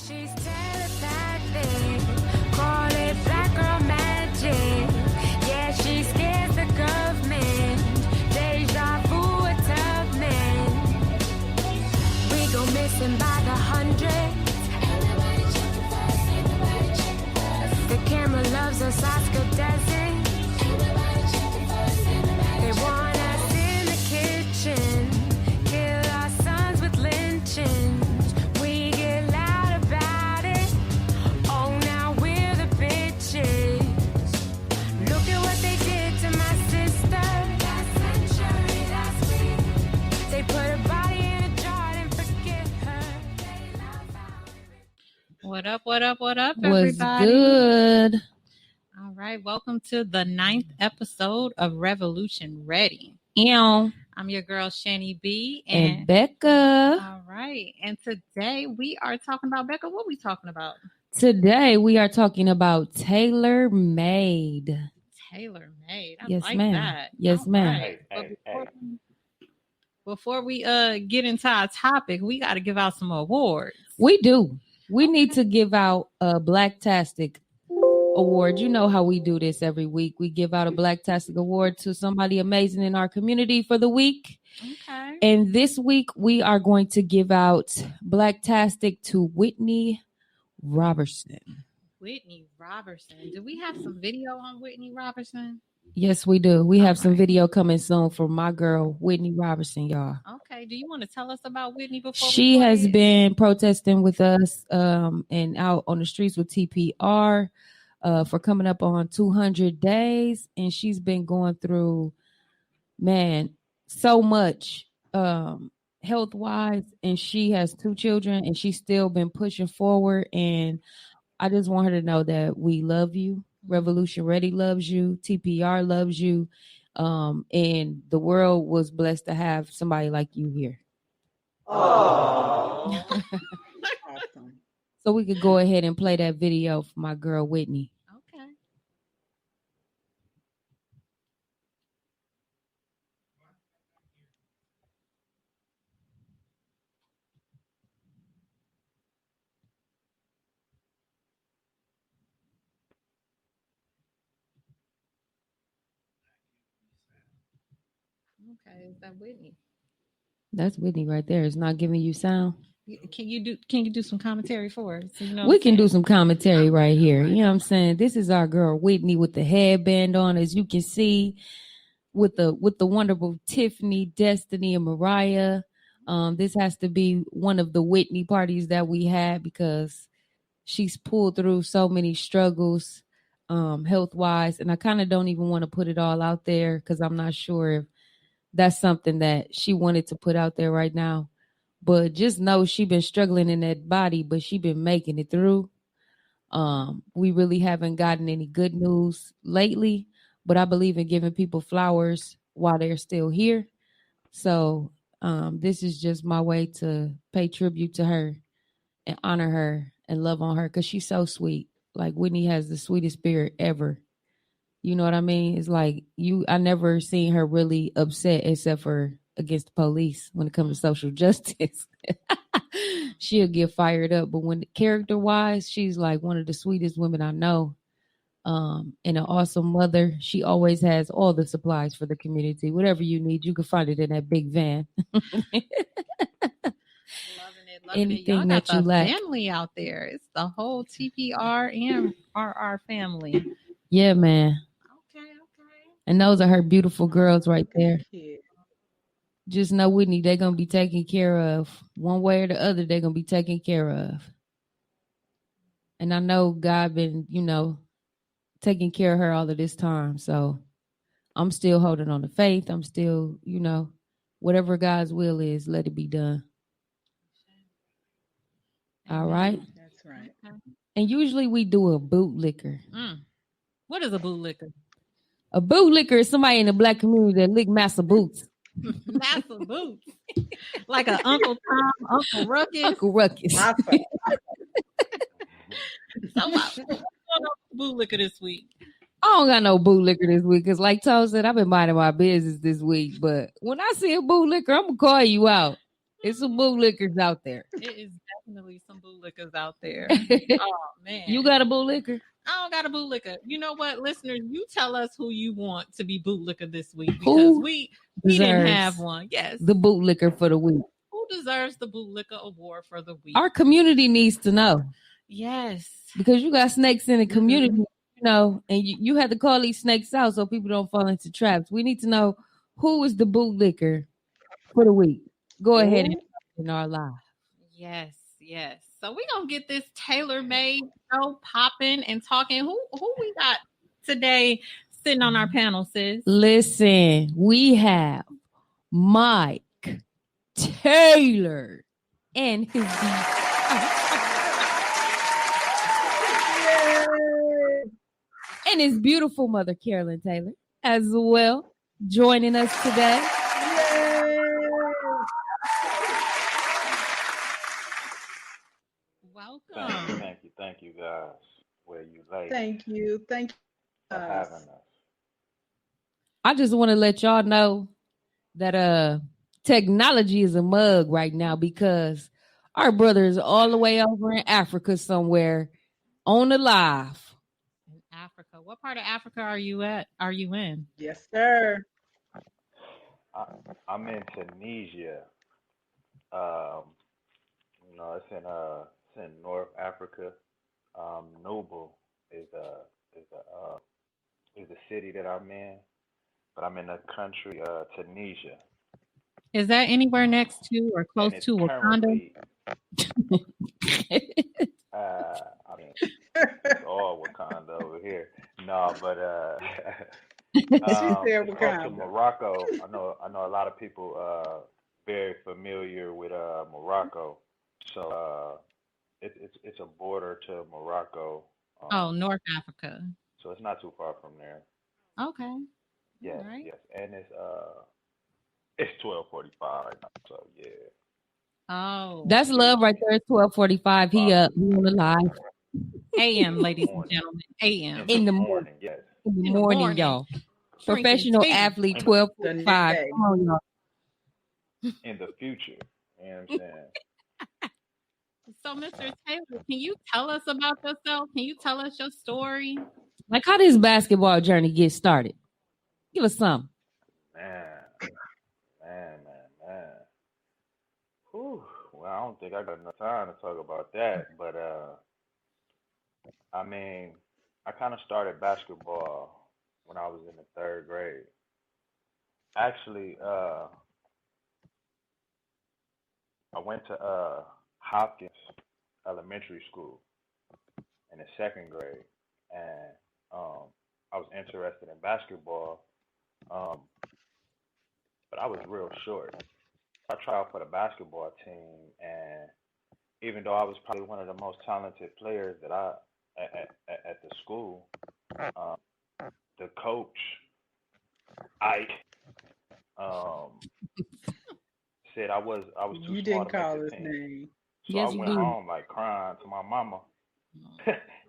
She's telepathic, call it black girl magic. Yeah, she scares the government. Deja vu a tough man. We go missing by the hundreds. The camera loves us, Oscar doesn't. They want us in the kitchen, kill our sons with lynchings. We get loud about it. Oh, now we're the bitches. Look at what they did to my sister. Last century, last week. They put her body in a jar and forget her. They love how- What up, What's everybody? good? All right, welcome to the 9th episode of Revolution Ready. Ew. I'm your girl, Shani B. And Becca. All right, and today we are talking about, Becca, what are we talking about? Today we are talking about Tailor Made. Tailor Made. I Yes, like ma'am. that. Yes, All ma'am. right. But before we get into our topic, we got to give out some awards. We do. We need to give out a Blacktastic award. You know how we do this every week. We give out a Blacktastic award to somebody amazing in our community for the week. Okay. And this week we are going to give out Blacktastic to Whitney Robertson. Whitney Robertson. Do we have some video on Whitney Robertson? Yes, we do. We have some Alright. video coming soon from my girl, Whitney Robertson, y'all. Okay. Do you want to tell us about Whitney before She we play has it? been protesting with us and out on the streets with TPR for coming up on 200 days. And she's been going through, man, so much health-wise. And she has 2 children and she's still been pushing forward. And I just want her to know that we love you. Revolution Ready loves you. TPR loves you. And the world was blessed to have somebody like you here. Awesome. So we could go ahead and play that video for my girl Whitney. Okay. Okay, is that Whitney? That's Whitney right there. It's not giving you sound. Can you do some commentary for us? You know We can do some commentary right here. You know what I'm saying? This is our girl Whitney with the headband on, as you can see, with the wonderful Tiffany, Destiny, and Mariah. This has to be one of the Whitney parties that we had because she's pulled through so many struggles health-wise. And I kind of don't even want to put it all out there because I'm not sure if that's something that she wanted to put out there right now. But just know she been struggling in that body, but she been making it through. We really haven't gotten any good news lately, but I believe in giving people flowers while they're still here. So this is just my way to pay tribute to her and honor her and love on her because she's so sweet. Like Whitney has the sweetest spirit ever. You know what I mean? It's like I never seen her really upset except for against the police when it comes to social justice. She'll get fired up. But when character wise, she's like one of the sweetest women I know. And an awesome mother. She always has all the supplies for the community. Whatever you need, you can find it in that big van. Loving Anything Y'all that got you the lack. family out there. It's the whole TPR and RR family. Yeah, man. Okay. And those are her beautiful girls right there. Yeah. Just know, Whitney, they're going to be taken care of. One way or the other, they're going to be taken care of. And I know God been, taking care of her all of this time. So I'm still holding on to faith. I'm still, whatever God's will is, let it be done. All right. That's right. Okay. And usually we do a bootlicker. What is a bootlicker? A bootlicker is somebody in the Black community that lick massa boots. Massive boots. Like an Uncle Tom, Uncle Ruckus. Uncle Ruckus. Awesome. So bootlicker this week. I don't got no bootlicker this week because, like Tom said, I've been minding my business this week. But when I see a bootlicker, I'm gonna call you out. It's some bootlickers out there. It is definitely some bootlickers out there. You Oh man. got a bootlicker? I don't got a bootlicker. You know what, listeners? You tell us who you want to be bootlicker this week because Who we didn't have deserves one. Yes. the bootlicker for the week? Who deserves the bootlicker award for the week? Our community needs to know Yes. because you got snakes in the community, you know, and you have to call these snakes out so people don't fall into traps. We need to know who is the bootlicker for the week. Go ahead and in our live. Yes, yes. So we're gonna get this tailor-made show popping and talking. Who we got today sitting on our panel, sis? Listen, we have Mike Taylor and his and his beautiful mother Carolyn Taylor as well joining us today. Welcome. Thank you, guys. Where you ladies Thank you. Thank for you. having us. I just want to let y'all know that technology is a mug right now because our brother is all the way over in Africa somewhere on the live. In Africa. What part of Africa are you at? Are you in? Yes, sir. I'm in Tunisia. You know, it's in North Africa. Noble is the city that I'm in, but I'm in the country Tunisia. Is that anywhere next to or And close it's to Wakanda? currently I mean it's all Wakanda over here. No, but She said it's close to Wakanda. Morocco. I know a lot of people very familiar with Morocco. So it's a border to Morocco. Oh, North Africa. So it's not too far from there. Okay. Yes, All right. yes. And it's 12:45 right now. So yeah. Oh, That's love right there. It's 12:45. He on the live AM, ladies and Morning. gentlemen. AM. in the morning, yes. in the In the morning, morning. y'all. Drinking Professional tea. athlete, In 12:45. day. Come on, y'all. the future. You know what I'm saying? So, Mr. Taylor, can you tell us about yourself? Can you tell us your story? Like, how does basketball journey get started? Give us some. Man, man. Whew. Well, I don't think I got enough time to talk about that, but I mean, I kind of started basketball when I was in the third grade. Actually, I went to Hopkins Elementary School in the second grade, and I was interested in basketball, um, but I was real short. I tried out for the basketball team, and even though I was probably one of the most talented players that at the school, um, the coach Ike um, said I was too You small didn't to make call the his team. name. So I Yes, you went did. home like crying to my mama.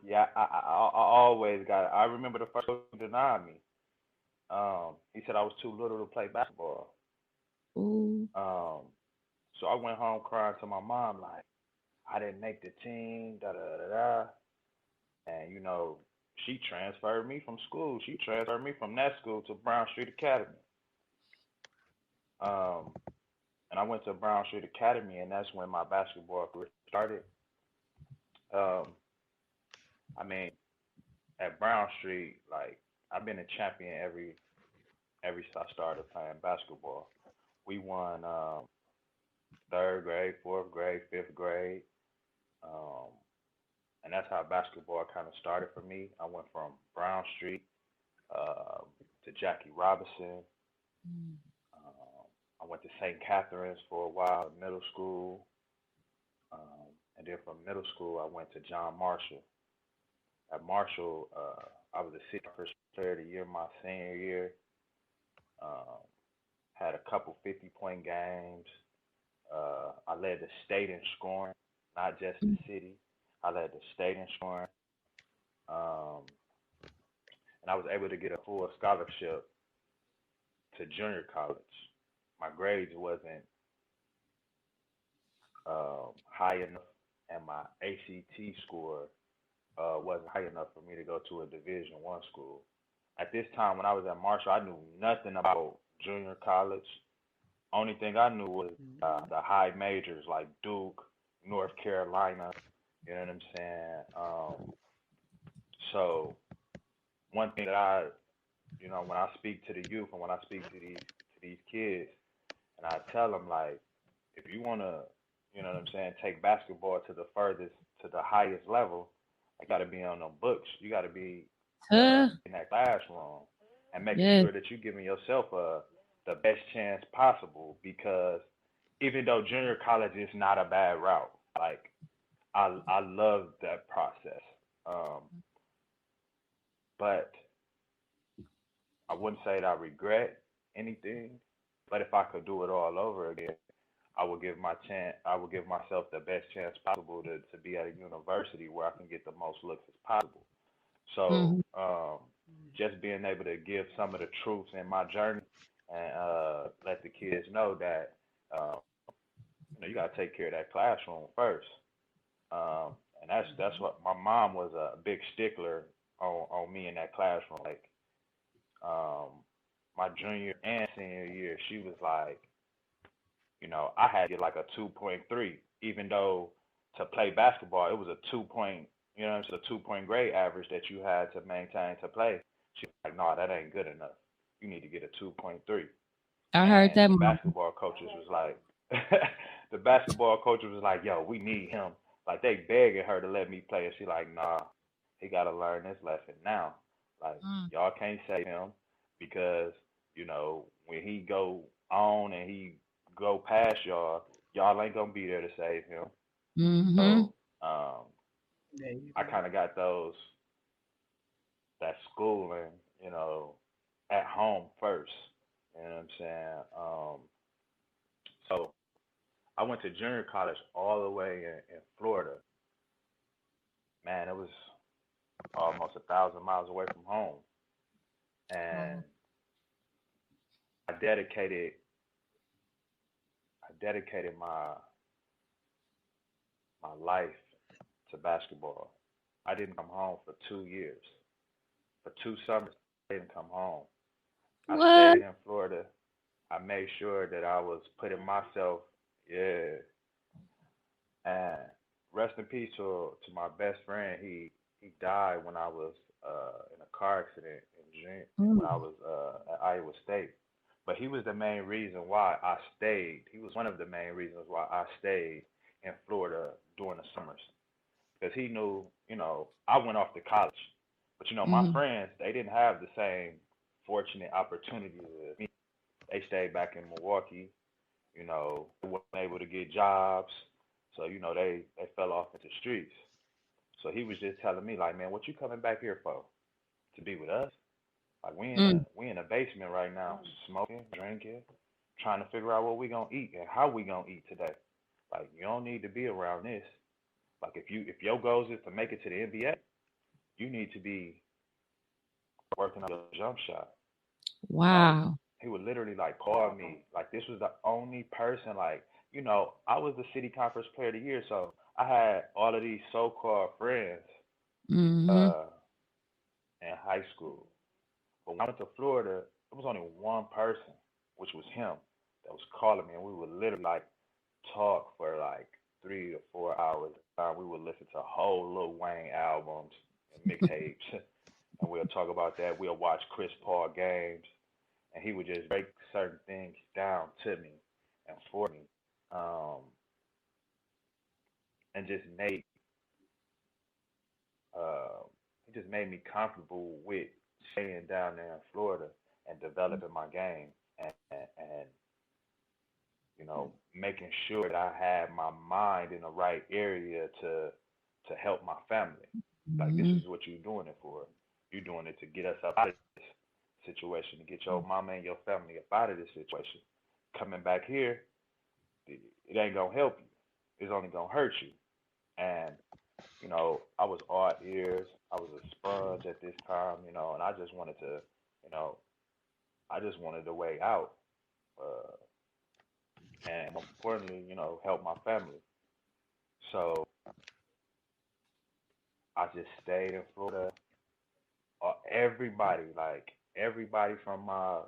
Yeah, I always got it. I remember the first coach denied me. He said I was too little to play basketball. Ooh. Um, so I went home crying to my mom like I didn't make the team, da da da da. And she transferred me from school. She transferred me from that school to Brown Street Academy. Um, and I went to Brown Street Academy, and that's when my basketball career started. Um, I mean, at Brown Street, like I've been a champion every I started playing basketball. We won third grade, fourth grade, fifth grade, um, and that's how basketball kind of started for me. I went from Brown Street um to Jackie Robinson. Um, I went to St. Catherine's for a while in middle school, and then from middle school I went to John Marshall. At Marshall, I was a first player of the year my senior year. Um, had a couple 50-point games. I led the state in scoring, not just the city. I led the state in scoring, um, and I was able to get a full scholarship to junior college. My grades wasn't high enough, and my ACT score wasn't high enough for me to go to a Division I school. At this time, when I was at Marshall, I knew nothing about junior college. Only thing I knew was the high majors like Duke, North Carolina. You know what I'm saying? So one thing that when I speak to the youth and when I speak to these kids, and I tell them like, if you wanna, take basketball to the furthest, to the highest level, you gotta be on them books. You gotta be Huh? in that classroom and making Yes. sure that you're giving yourself the best chance possible. Because even though junior college is not a bad route, like I love that process. Um, but I wouldn't say that I regret anything. But if I could do it all over again, I would give my chance. I would give myself the best chance possible to be at a university where I can get the most looks as possible. So Hmm. just being able to give some of the truths in my journey and let the kids know that uh, you got to take care of that classroom first. And that's what my mom was a big stickler on me in that classroom. Like um, my junior and senior year, she was like, I had to get like a 2.3, even though to play basketball it was a 2 point, it's a 2 point grade average that you had to maintain to play. She was like, no, that ain't good enough. You need to get a 2.3. I heard And that, the mom. basketball coaches was like, the basketball coaches was like, yo, we need him. Like they begging her to let me play, and she like, nah, he got to learn this lesson now. Like Mm. y'all can't save him because when he go on and he go past y'all, y'all ain't gonna be there to save him. Mm-hmm. So There you I go. kind of got that schooling, you know, at home first. You know what I'm saying? So I went to junior college all the way in Florida. Man, it was almost 1,000 miles away from home, and Oh. I dedicated I dedicated my life to basketball. I didn't come home for 2 years. For 2 summers, I didn't come home. I What? stayed in Florida. I made sure that I was putting myself, yeah. And rest in peace to my best friend. He died when I was in a car accident in June when I Mm. was at Iowa State. But he was the main reason why I stayed. He was one of the main reasons why I stayed in Florida during the summers because he knew, I went off to college, but my Mm. friends they didn't have the same fortunate opportunities as me. They stayed back in Milwaukee. They weren't able to get jobs, so they fell off into the streets. So he was just telling me like, man, what you coming back here for? To be with us? Like Mm. we in the basement right now, smoking, drinking, trying to figure out what we gonna eat and how we gonna eat today. Like you don't need to be around this. Like if your goals is to make it to the NBA, you need to be working on your jump shot. Like Wow. he would literally like call me. Like this was the only person. Like I was the city conference player of the year, so I had all of these so-called friends Mm-hmm. uh, in high school. But when I went to Florida, there was only one person, which was him, that was calling me, and we would literally like talk for like 3 or 4 hours. We would listen to whole Lil Wayne albums and mixtapes, and we'll talk about that. We'll watch Chris Paul games, and he would just break certain things down to me and for me, um, and uh, just made me comfortable with staying down there in Florida and developing my game and making sure that I had my mind in the right area to help my family. Like this Mm-hmm. is what you're doing it for. You're doing it to get us up out of this situation, to get your mama and your family up out of this situation. Coming back here, it ain't gonna help you. It's only gonna hurt you. And I was all ears. I was a sponge at this time, and I just wanted to, you know, I just wanted a way out, and most importantly, help my family. So I just stayed in Florida. Everybody from my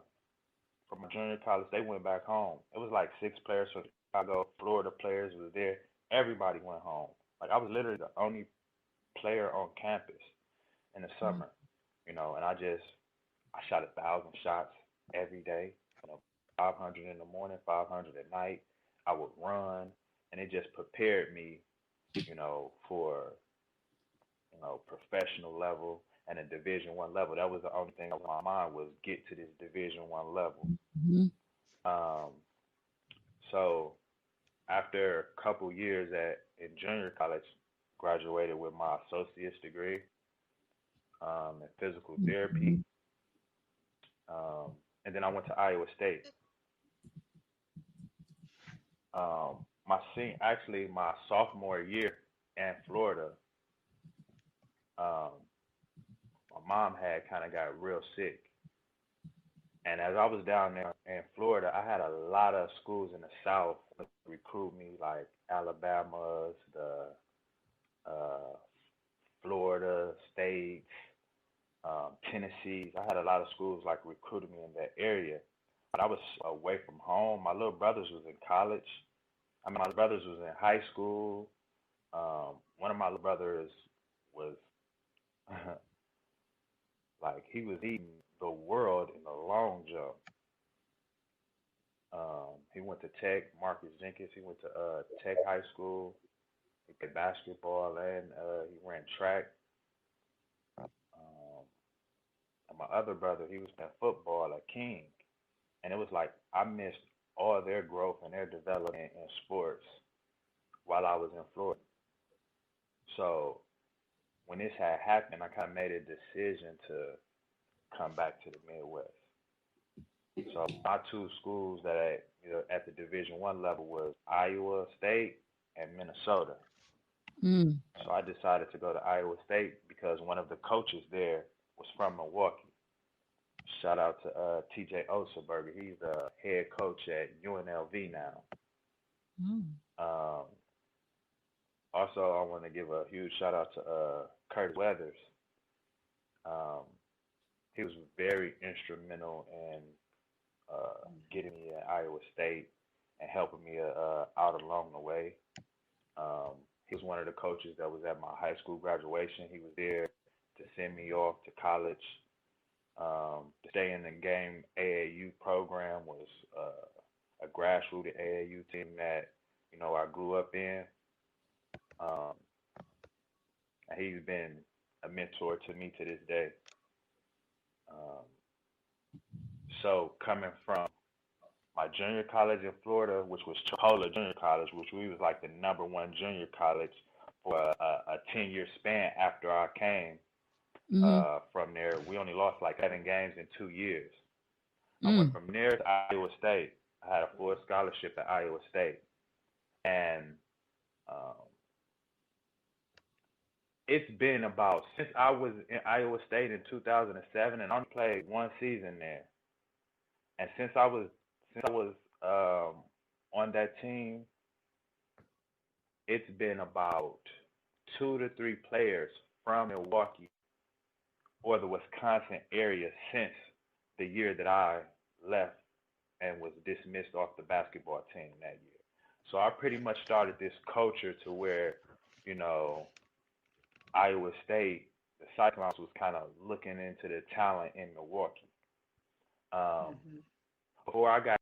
junior college, they went back home. It was like 6 players from Chicago. Florida players was there. Everybody went home. Like I was literally the only player on campus in the summer, and I shot 1,000 shots every day. 500 in the morning, 500 at night. I would run, and it just prepared me, for professional level and a Division 1 level. That was the only thing on my mind was get to this Division 1 level. Mhm. Um, so after a couple years in junior college, graduated with my associate's degree in physical therapy, and then I went to Iowa State. My sophomore year in Florida, um, my mom had kind of got real sick. And as I was down there in Florida, I had a lot of schools in the South recruit me, like Alabama's, the uh, Florida States, Tennessee. I had a lot of schools like recruiting me in that area, but I was away from home. My little brothers was in college. My brothers was in high school. One of my little brothers was like he was eating the world in the long jump. He went to Tech, Marcus Jenkins. He went to Tech High School. He played basketball and he ran track. Um, and my other brother, he was playing football at King. And it was like I missed all their growth and their development in sports while I was in Florida. So when this had happened, I kind of made a decision to come back to the Midwest. So my two schools that at the Division 1 level was Iowa State and Minnesota. Mm. So I decided to go to Iowa State because one of the coaches there was from Milwaukee. Shout out to TJ Osterberger. He's the head coach at UNLV now. Mm. Um, Also, I want to give a huge shout out to Kurt Weathers. Um, he was very instrumental in getting me at Iowa State and helping me out along the way. He was one of the coaches that was at my high school graduation. He was there to send me off to college. To stay in the game AAU program was a grassroots AAU team that I grew up in. Um, and he's been a mentor to me to this day. Um, so coming from my junior college in Florida, which was Chipola Junior College, which we was like the #1 junior college for a 10-year span after I came Mhm. from there. We only lost like 7 games in 2 years. I went Mm. from there to Iowa State. I had a full scholarship at Iowa State. And um, it's been about since I was in Iowa State in 2007, and I only played one season there. And since I was on that team, it's been about 2 to 3 players from Milwaukee or the Wisconsin area since the year that I left and was dismissed off the basketball team that year. So I pretty much started this culture to where, you know, Iowa State, the Cyclones was kind of looking into the talent in Milwaukee. Um, Mm-hmm. Before I got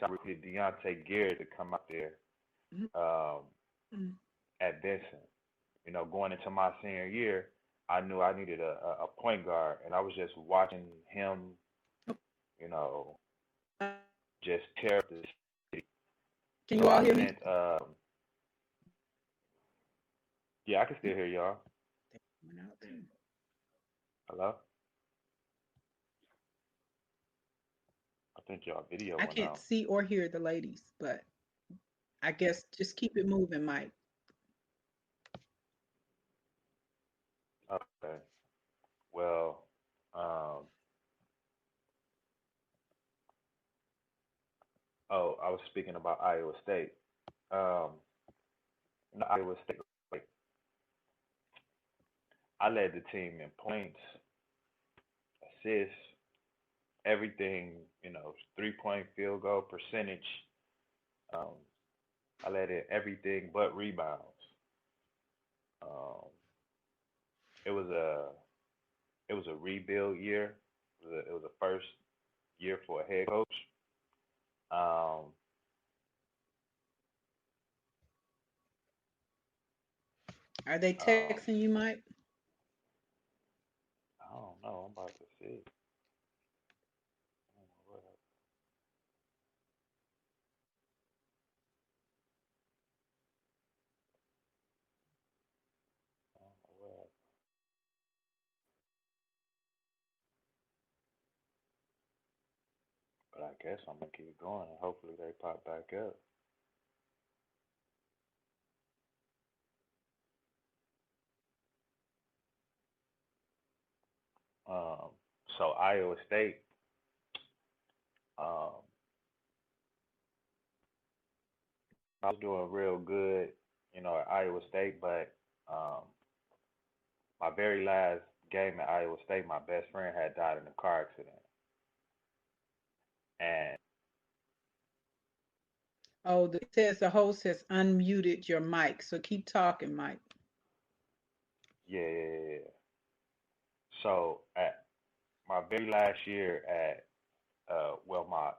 I recruited Deontay Garrett to come out there um, Mm-hmm. at Benson. Going into my senior year, I knew I needed a point guard, and I was just watching him, you know, just tear up the city. Can So you all I hear me? sent, yeah, I can still hear y'all. Went out there. Hello? I think y'all video I went can't out. see or hear the ladies, but I guess just keep it moving, Mike. Okay. Well, I was speaking about Iowa State. Um, Iowa State, like, I led the team in points, assists, everything. 3-point field goal percentage. Um, I led in everything but rebounds. Um, it was a rebuild year. It was a first year for a head coach. Um, Are they um, texting you, Mike? I don't know. I'm about to see. I don't know what. But I guess I'm gonna keep going and hopefully they pop back up. Um, so Iowa State, um, I was doing real good, at Iowa State, but um, my very last game at Iowa State, my best friend had died in a car accident, and Oh, it says the host has unmuted your mic, so keep talking, Mike. yeah, yeah, yeah, yeah. So at my very last year at my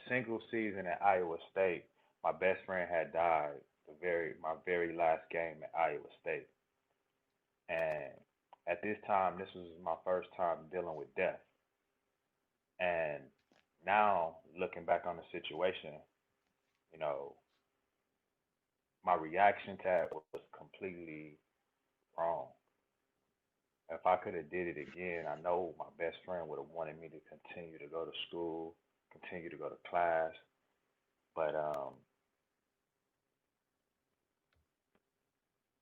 single season at Iowa State, my best friend had died my very last game at Iowa State. And at this time, this was my first time dealing with death. And now looking back on the situation, you know, my reaction to that was completely wrong. If I could have did it again, I know my best friend would have wanted me to continue to go to school, continue to go to class. But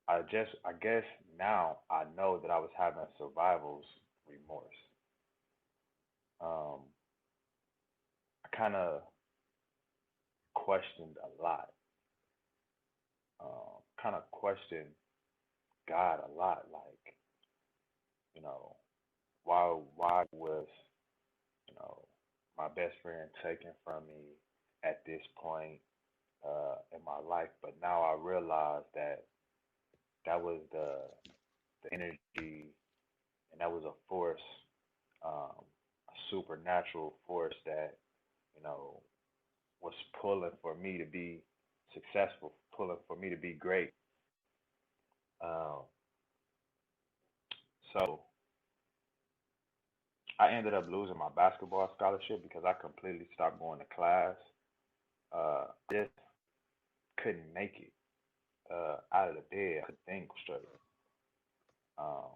I guess now I know that I was having survival's remorse. Um, I kind of questioned a lot. Kind of questioned God a lot. Like, you know, why was, you know, my best friend taken from me at this point in my life? But now I realize that that was the energy, and that was a force, a supernatural force that, you know, was pulling for me to be successful, pulling for me to be great. Um, so I ended up losing my basketball scholarship because I completely stopped going to class. Just couldn't make it out of the bed. I couldn't think straight. Um,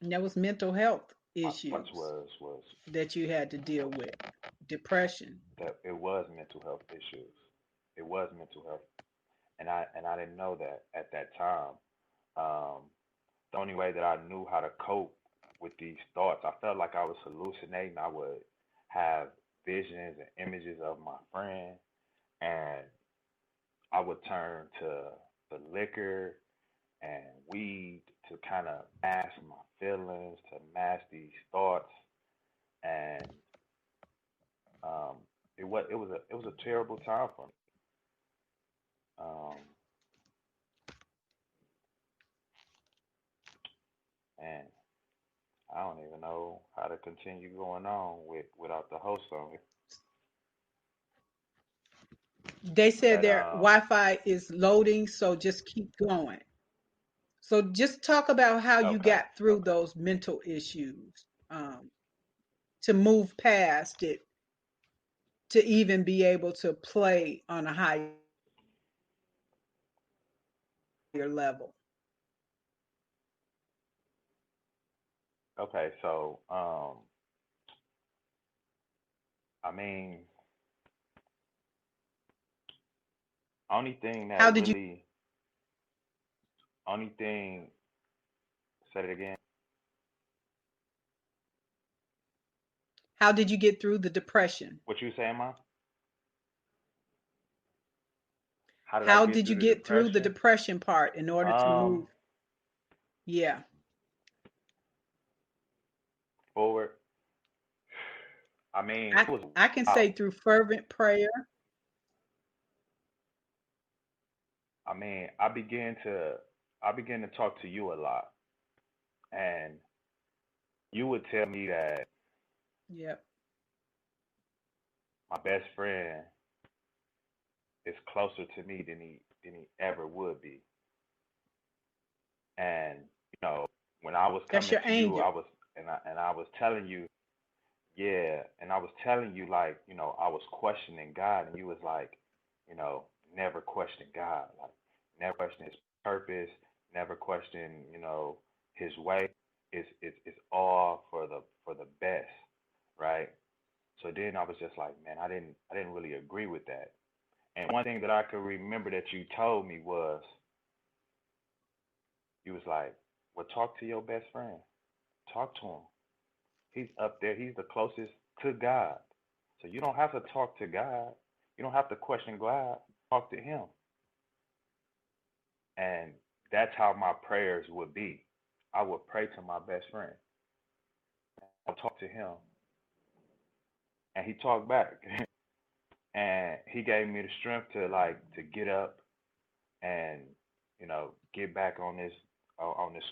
And that was mental health my thoughts issues was that you had to deal with, depression. that it was mental health issues. It was mental health, and I didn't know that at that time. Um, the only way that I knew how to cope with these thoughts, I felt like I was hallucinating. I would have visions and images of my friend, and I would turn to the liquor and weed to kind of mask my feelings, to mask these thoughts, and um, it was a terrible time for me. Um, and I don't even know how to continue going on without the host on it. They said But their Wi-Fi is loading, so just keep going. So just talk about how you okay, got through okay. those mental issues, um, to move past it, to even be able to play on a higher level. Okay, so I mean, only thing How that did you really, only thing, said it again. how did you get through the depression? What you saying, Ma? How did I How get did you through the get through the depression? depression part in order to Um, move? Yeah. Forward. I mean, I it was I can say wow. through fervent prayer. I mean, I began to talk to you a lot, and you would tell me that Yep. my best friend is closer to me than he ever would be. And when I was That's coming your to you, angel. I was telling you, yeah, and I was telling you like, I was questioning God, and you was like, you know, never question God, like never question His purpose, never question, His way. It's all for the best, right? So then I was just like, man, I didn't really agree with that. And one thing that I could remember that you told me was, you was like, well, talk to your best friend, talk to him. He's up there. He's the closest to God. So you don't have to talk to God. You don't have to question God. Talk to Him. And that's how my prayers would be. I would pray to my best friend. I'll talk to him. And he talked back. And he gave me the strength to to get up and, get back on this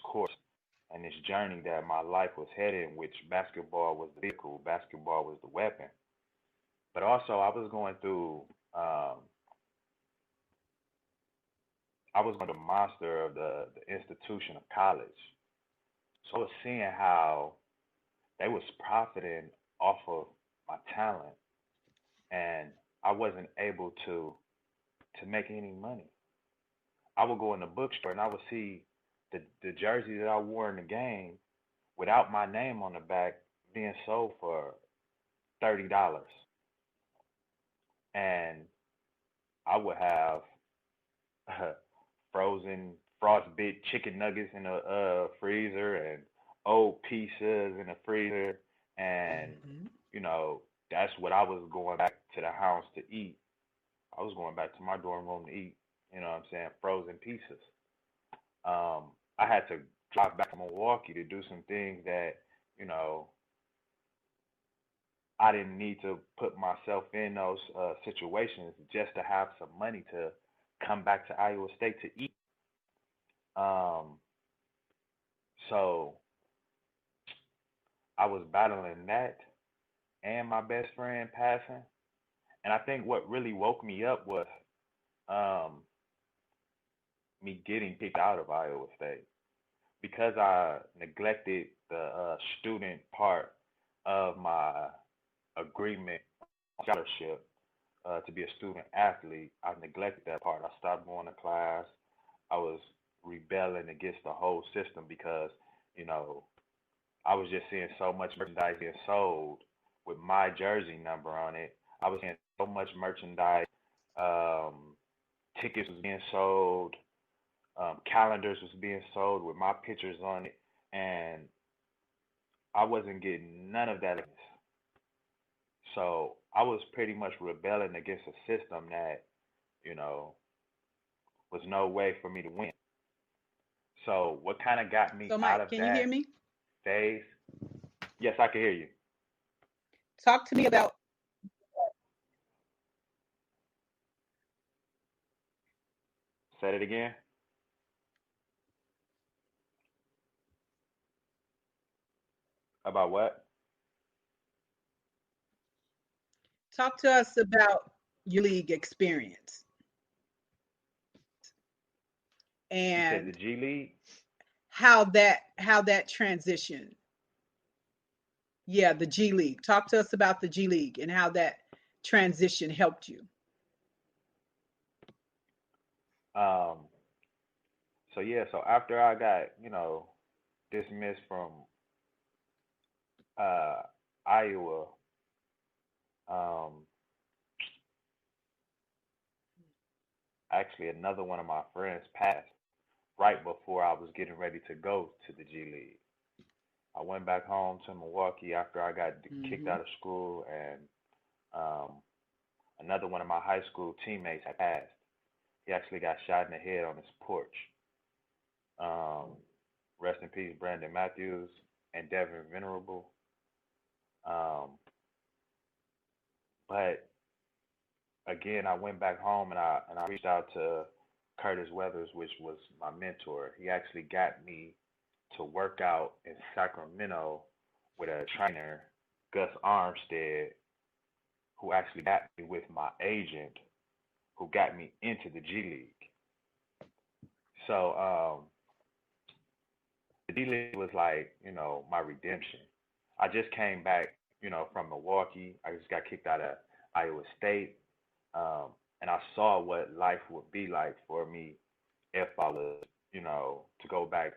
course and this journey that my life was headed in, which basketball was the vehicle, basketball was the weapon. But also I was going through um, I was on the monster of the institution of college. So I was seeing how they was profiting off of my talent, and I wasn't able to make any money. I would go in the bookstore and I would see the jersey that I wore in the game without my name on the back being sold for $30. And I would have frozen frostbit chicken nuggets in the freezer and old pizzas in the freezer, and Hmm. you know that's what I was going back to the house to eat. I was going back to my dorm room to eat. You know what I'm saying? Frozen pizzas. I had to drive back to Milwaukee to do some things that you know I didn't need to put myself in those situations just to have some money to come back to Iowa State to eat. Um, so I was battling that and my best friend passing. And I think what really woke me up was um, me getting kicked out of Iowa State because I neglected the student part of my agreement scholarship to be a student athlete. I neglected that part. I stopped going to class. I was rebelling against the whole system because, you know, I was just seeing so much merchandise being sold with my jersey number on it. I was seeing so much merchandise. Um, Tickets was being sold. Calendars was being sold with my pictures on it, and I wasn't getting none of that. So I was pretty much rebelling against a system that, you know, was no way for me to win. So what kind of got me So, out Mike, of can you hear that me? phase? Yes, I can hear you. Talk to me about. Said it again. About what? Talk to us about your league experience You said the and G League. how that transition. Yeah, the G League. Talk to us about the G League and how that transition helped you. Um, so yeah, so after I got, dismissed from uh Iowa, um, actually another one of my friends passed right before I was getting ready to go to the G League. I went back home to Milwaukee after I got kicked Hmm. out of school, and um, another one of my high school teammates had passed. He actually got shot in the head on his porch. Um, Rest in peace, Brandon Matthews and Devin Venerable. Um, but again, I went back home and I reached out to Curtis Weathers, which was my mentor. He actually got me to work out in Sacramento with a trainer, Gus Armstead, who actually got me with my agent, who got me into the G League. So the D League was like, my redemption. I just came back, from Milwaukee. I just got kicked out of Iowa State. And I saw what life would be like for me if I was, to go back,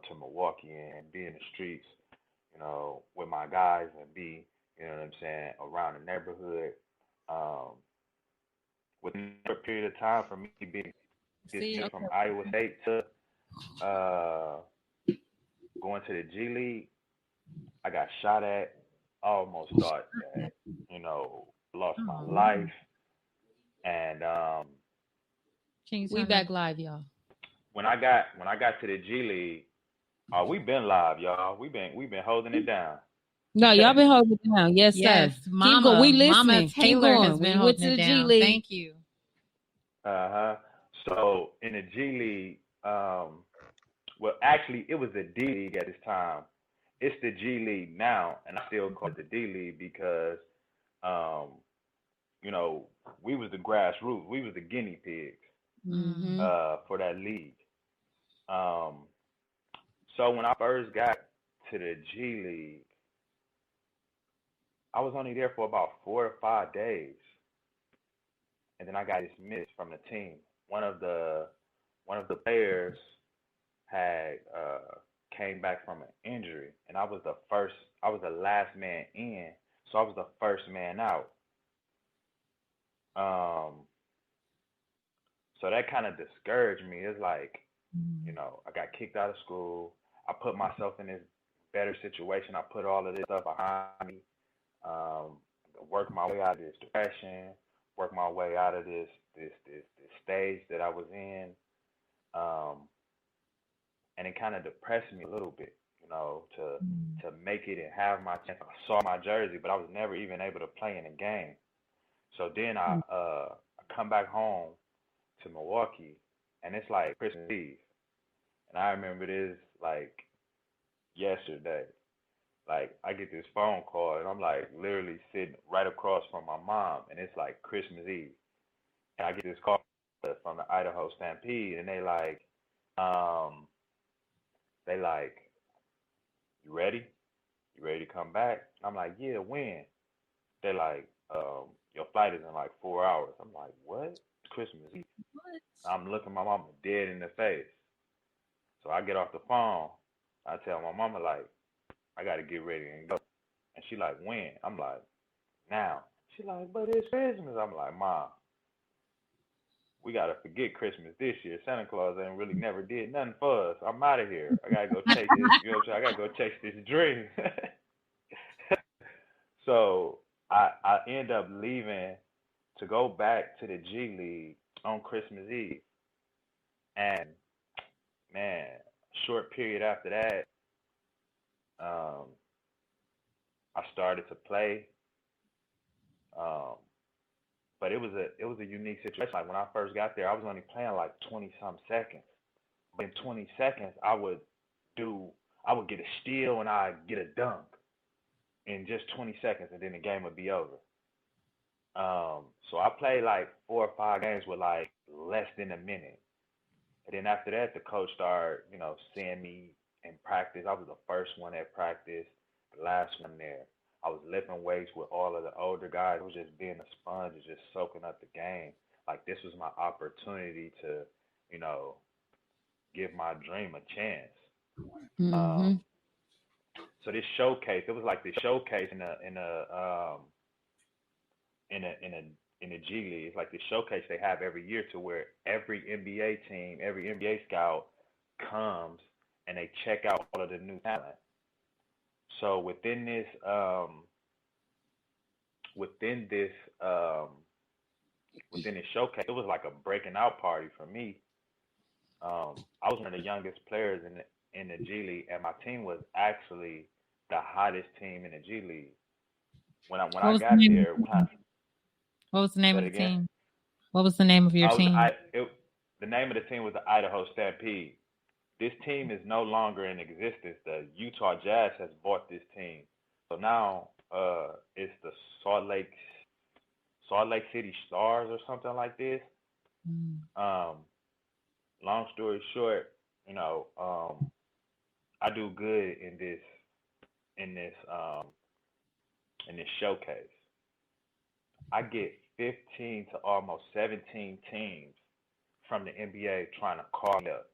to Milwaukee and be in the streets, with my guys and be, what I'm saying, around the neighborhood. Um, Within a period of time for me being See, dismissed okay. from Iowa State to uh, going to the G League, I got shot at. I almost thought that, lost my Oh, life. And can you We turn back that? live, y'all. when I got to the G League, we been live, y'all. We been holding it down. No, y'all been holding it down. Yes, Yes, sir. Keep Mama. going. We Mama listening. Keep Taylor has going. been We went holding to it the G down. League. Thank you. Uh-huh. So in the G League, well, actually, it was the D League at this time. It's the G League now, and I still call it the D League because, um, we was the grassroots. We was the guinea pigs Mm-hmm. for that league. Um, so when I first got to the G League, I was only there for about 4 or 5 days, and then I got dismissed from the team. One of the players had came back from an injury, and I was the last man in, so I was the first man out. Um, so that kind of discouraged me. It's like, I got kicked out of school. I put myself in this better situation. I put all of this stuff behind me. Um, work my way out of this depression. Work my way out of this stage that I was in. Um, and it kind of depressed me a little bit, to make it and have my chance. I saw my jersey, but I was never even able to play in a game. So then I come back home to Milwaukee, and it's like Christmas Eve, and I remember this like yesterday. Like I get this phone call, and I'm like literally sitting right across from my mom, and it's like Christmas Eve, and I get this call from the Idaho Stampede, and um, they like, you ready? You ready to come back? I'm like, yeah, when? They're like, your flight is in like 4 hours. I'm like, what? It's Christmas Eve. What? I'm looking my mama dead in the face. So I get off the phone. I tell my mama like, I gotta get ready and go. And she like, when? I'm like, now. She like, but it's Christmas. I'm like, Mom, we gotta forget Christmas this year. Santa Claus ain't really never did nothing for us. I'm out of here. I gotta go chase this. You know what I'm saying? I gotta go chase this dream. So I end up leaving to go back to the G League on Christmas Eve. And man, short period after that, um, I started to play. Um, but it was a unique situation. Like when I first got there, I was only playing like 20 some seconds. But in 20 seconds, do I would get a steal and I get a dunk in just 20 seconds, and then the game would be over. So I played like 4 or 5 games with like less than a minute. And then after that, the coach started, seeing me in practice. I was the first one at practice, the last one there. I was lifting weights with all of the older guys. It was just being a sponge and just soaking up the game. Like this was my opportunity to, you know, give my dream a chance. Mm-hmm. Um, so this showcase, it was like this showcase in the G League. It's like the showcase they have every year to where every NBA team, every NBA scout comes and they check out all of the new talent. So within this um, within the showcase, it was like a breaking out party for me. I was one of the youngest players in the G League, and my team was actually the hottest team in the G League. When What I was the got name of there, the team? What was the name say of it the again. team? What was the name of your I was team? I it, the name of the team was the Idaho Stampede. This team is no longer in existence. The Utah Jazz has bought this team, so now it's the Salt Lake Salt Lake City Stars or something like this. Mm. Um, long story short, I do good in this um in this showcase. I get 15 to almost 17 teams from the NBA trying to call me up.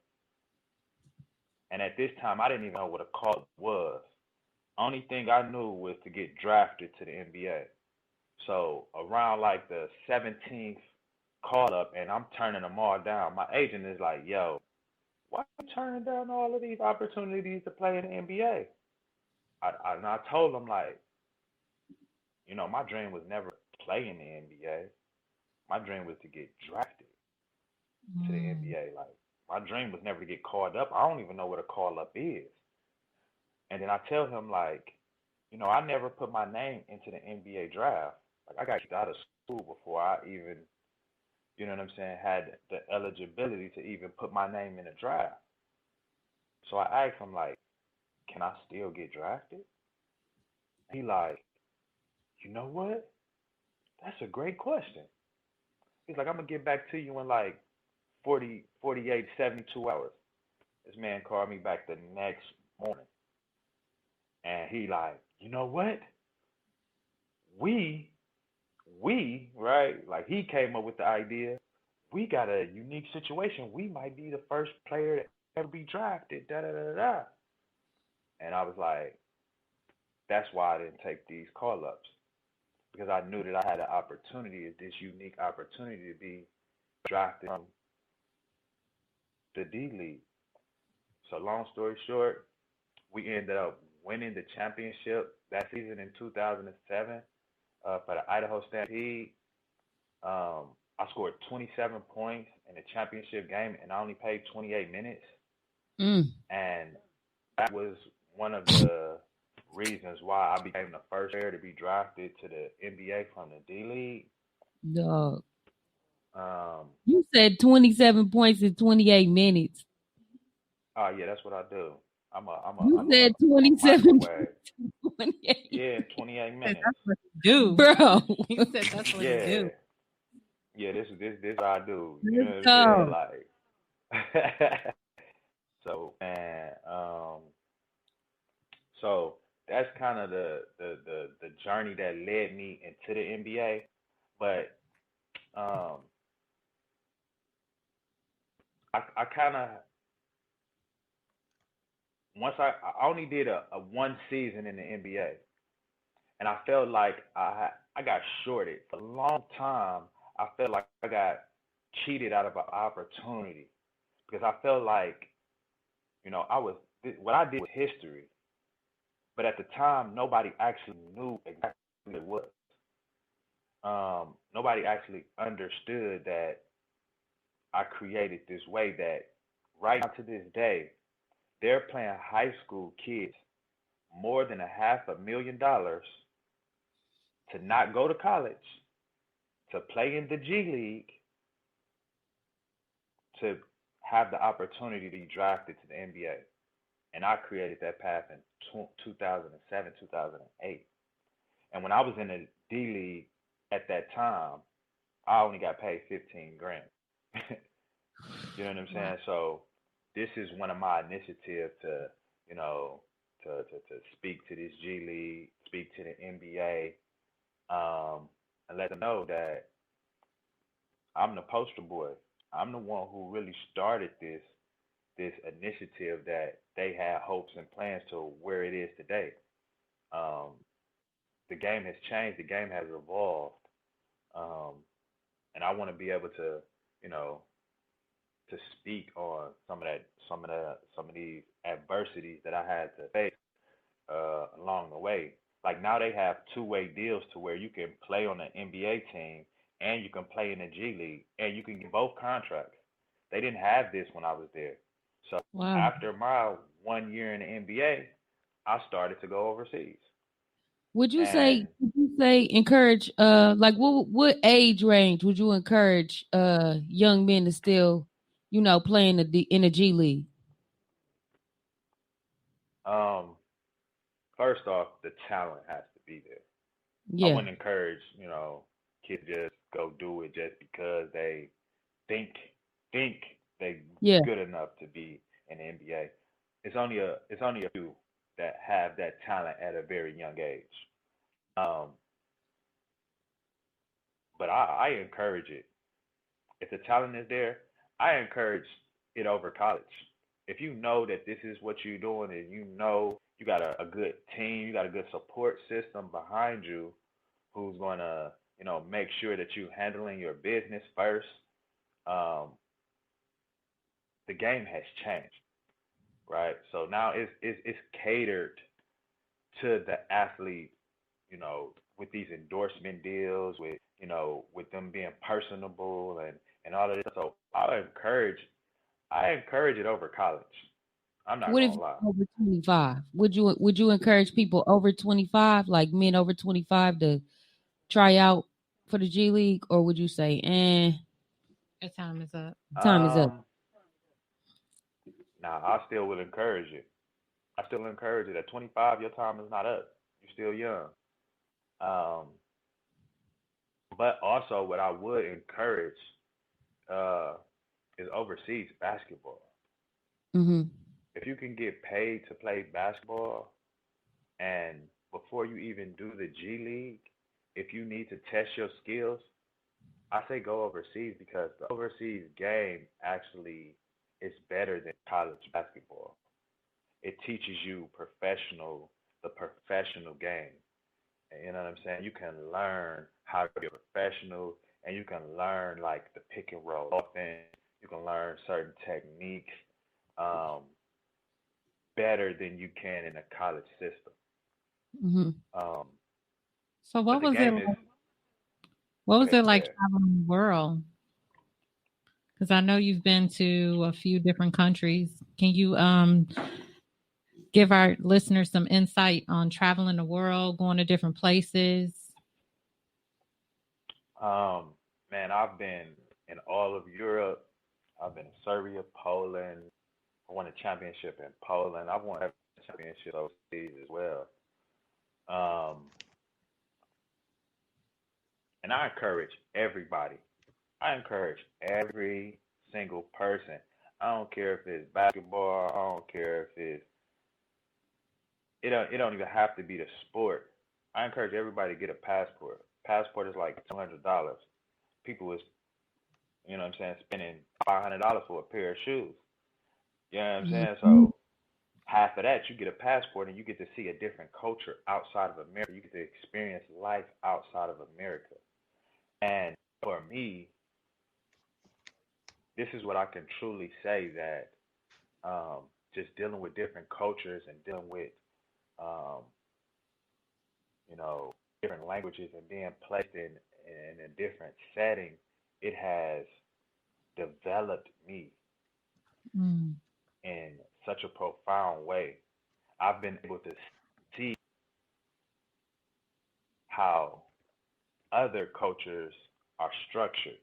And at this time, I didn't even know what a call was. Only thing I knew was to get drafted to the NBA. So around like the 17th call up, and I'm turning them all down. My agent is like, "Yo, why are you turning down all of these opportunities to play in the NBA?" And I told him like, my dream was never to play in the NBA. My dream was to get drafted to the Mm. NBA. Like my dream was never to get called up. I don't even know what a call up is. And then I tell him like, I never put my name into the NBA draft. Like I got kicked out of school before I even, had the eligibility to even put my name in the draft. So I asked him like, can I still get drafted? He like, you know what? That's a great question. He's like, I'm gonna get back to you in like 40, 48, 72 hours. This man called me back the next morning, and he like, you know what? We, right? Like he came up with the idea. We got a unique situation. We might be the first player to ever be drafted. Da da da da. Da. And I was like, that's why I didn't take these call ups because I knew that I had an opportunity, this unique opportunity to be drafted from the D League. So long story short, we ended up winning the championship that season in 2007 for the Idaho Stampede. I scored 27 points in the championship game, and I only played 28 minutes. Mm. And that was one of the reasons why I became the first player to be drafted to the NBA from the D League. Dog. Um, You said 27 points in 28 minutes. oh yeah, that's what I do. You said I'm a 27 microwave. points in 28. Yeah, in 28 Said minutes. that's what you do. Bro. He said that's what you Yeah, do. yeah. This what I do. You know Let's what I'm saying? go. Like, so man, so that's kind of the journey that led me into the NBA. But um, I kind of I only did a one season in the NBA, and I felt like I got shorted for a long time. I felt like I got cheated out of an opportunity because I felt like I was what I did was history, but at the time nobody actually knew exactly what it was. Nobody actually understood that I created this way that right now to this day they're playing high school kids more than $500,000 to not go to college, to play in the G League, to have the opportunity to be drafted to the NBA. And I created that path in 2007, 2008. And when I was in the D League at that time, I only got paid 15 grand. You know what I'm Wow. saying? So this is one of my initiatives to, to speak to this G League, speak to the NBA, and let them know that I'm the poster boy. I'm the one who really started this initiative that they had hopes and plans to where it is today. Um, the game has changed. The game has evolved, um, and I want to be able to, you know, to speak on some of these adversities that I had to face along the way. Like now they have two-way deals to where you can play on an NBA team and you can play in the G League, and you can get both contracts. They didn't have this when I was there. So Wow. after my 1 year in the NBA, I started to go overseas. Would you And say encourage like what age range would you encourage young men to still, play in the G League? first off, the talent has to be there. I Yeah. wouldn't encourage, kids just go do it just because they think think they Yeah. good enough to be in the NBA. It's only a few that have that talent at a very young age. Um, but I encourage it. If the talent is there, I encourage it over college. If you know that this is what you're doing and you know you got a good team, you got a good support system behind you who's going to, make sure that you're handling your business first, um, the game has changed, right? So now it's catered to the athlete, with these endorsement deals, with them being personable and all of this. So I encourage it over college. I'm not What if gonna you're lie. over 25? Would you encourage people over 25, like men over 25, to try out for the G League, or would you say, Your time is up. time is up? Um, Now I still would encourage it. I still encourage it. At 25, your time is not up. You're still young. Um, but also, what I would encourage uh, is overseas basketball. Mm-hmm. If you can get paid to play basketball, and before you even do the G League, if you need to test your skills, I say go overseas because the overseas game actually is better than college basketball. It teaches you the professional game. And you know what I'm saying? You can learn how to be a professional, and you can learn like the pick and roll offense. You can learn certain techniques um, better than you can in a college system. Mm-hmm. Um, So but what the was it game like? is What was okay. it like Yeah. traveling the world? Because I know you've been to a few different countries. Can you give our listeners some insight on traveling the world, going to different places? Um, Man, I've been in all of Europe. I've been in Serbia, Poland. I won a championship in Poland. I've won every championship overseas as well. Um, and I encourage everybody. I encourage every single person. I don't care if it's basketball. I don't care if it don't even have to be the sport. I encourage everybody to get a passport. Passport is like $200. People is, what I'm saying, spending $500 for a pair of shoes. You know what I'm saying? Mm-hmm. So half of that, you get a passport and you get to see a different culture outside of America. You get to experience life outside of America. And for me, this is what I can truly say that just dealing with different cultures and dealing with um, you know different languages and being placed in a different setting, it has developed me Mm. in such a profound way. I've been able to see how other cultures are structured,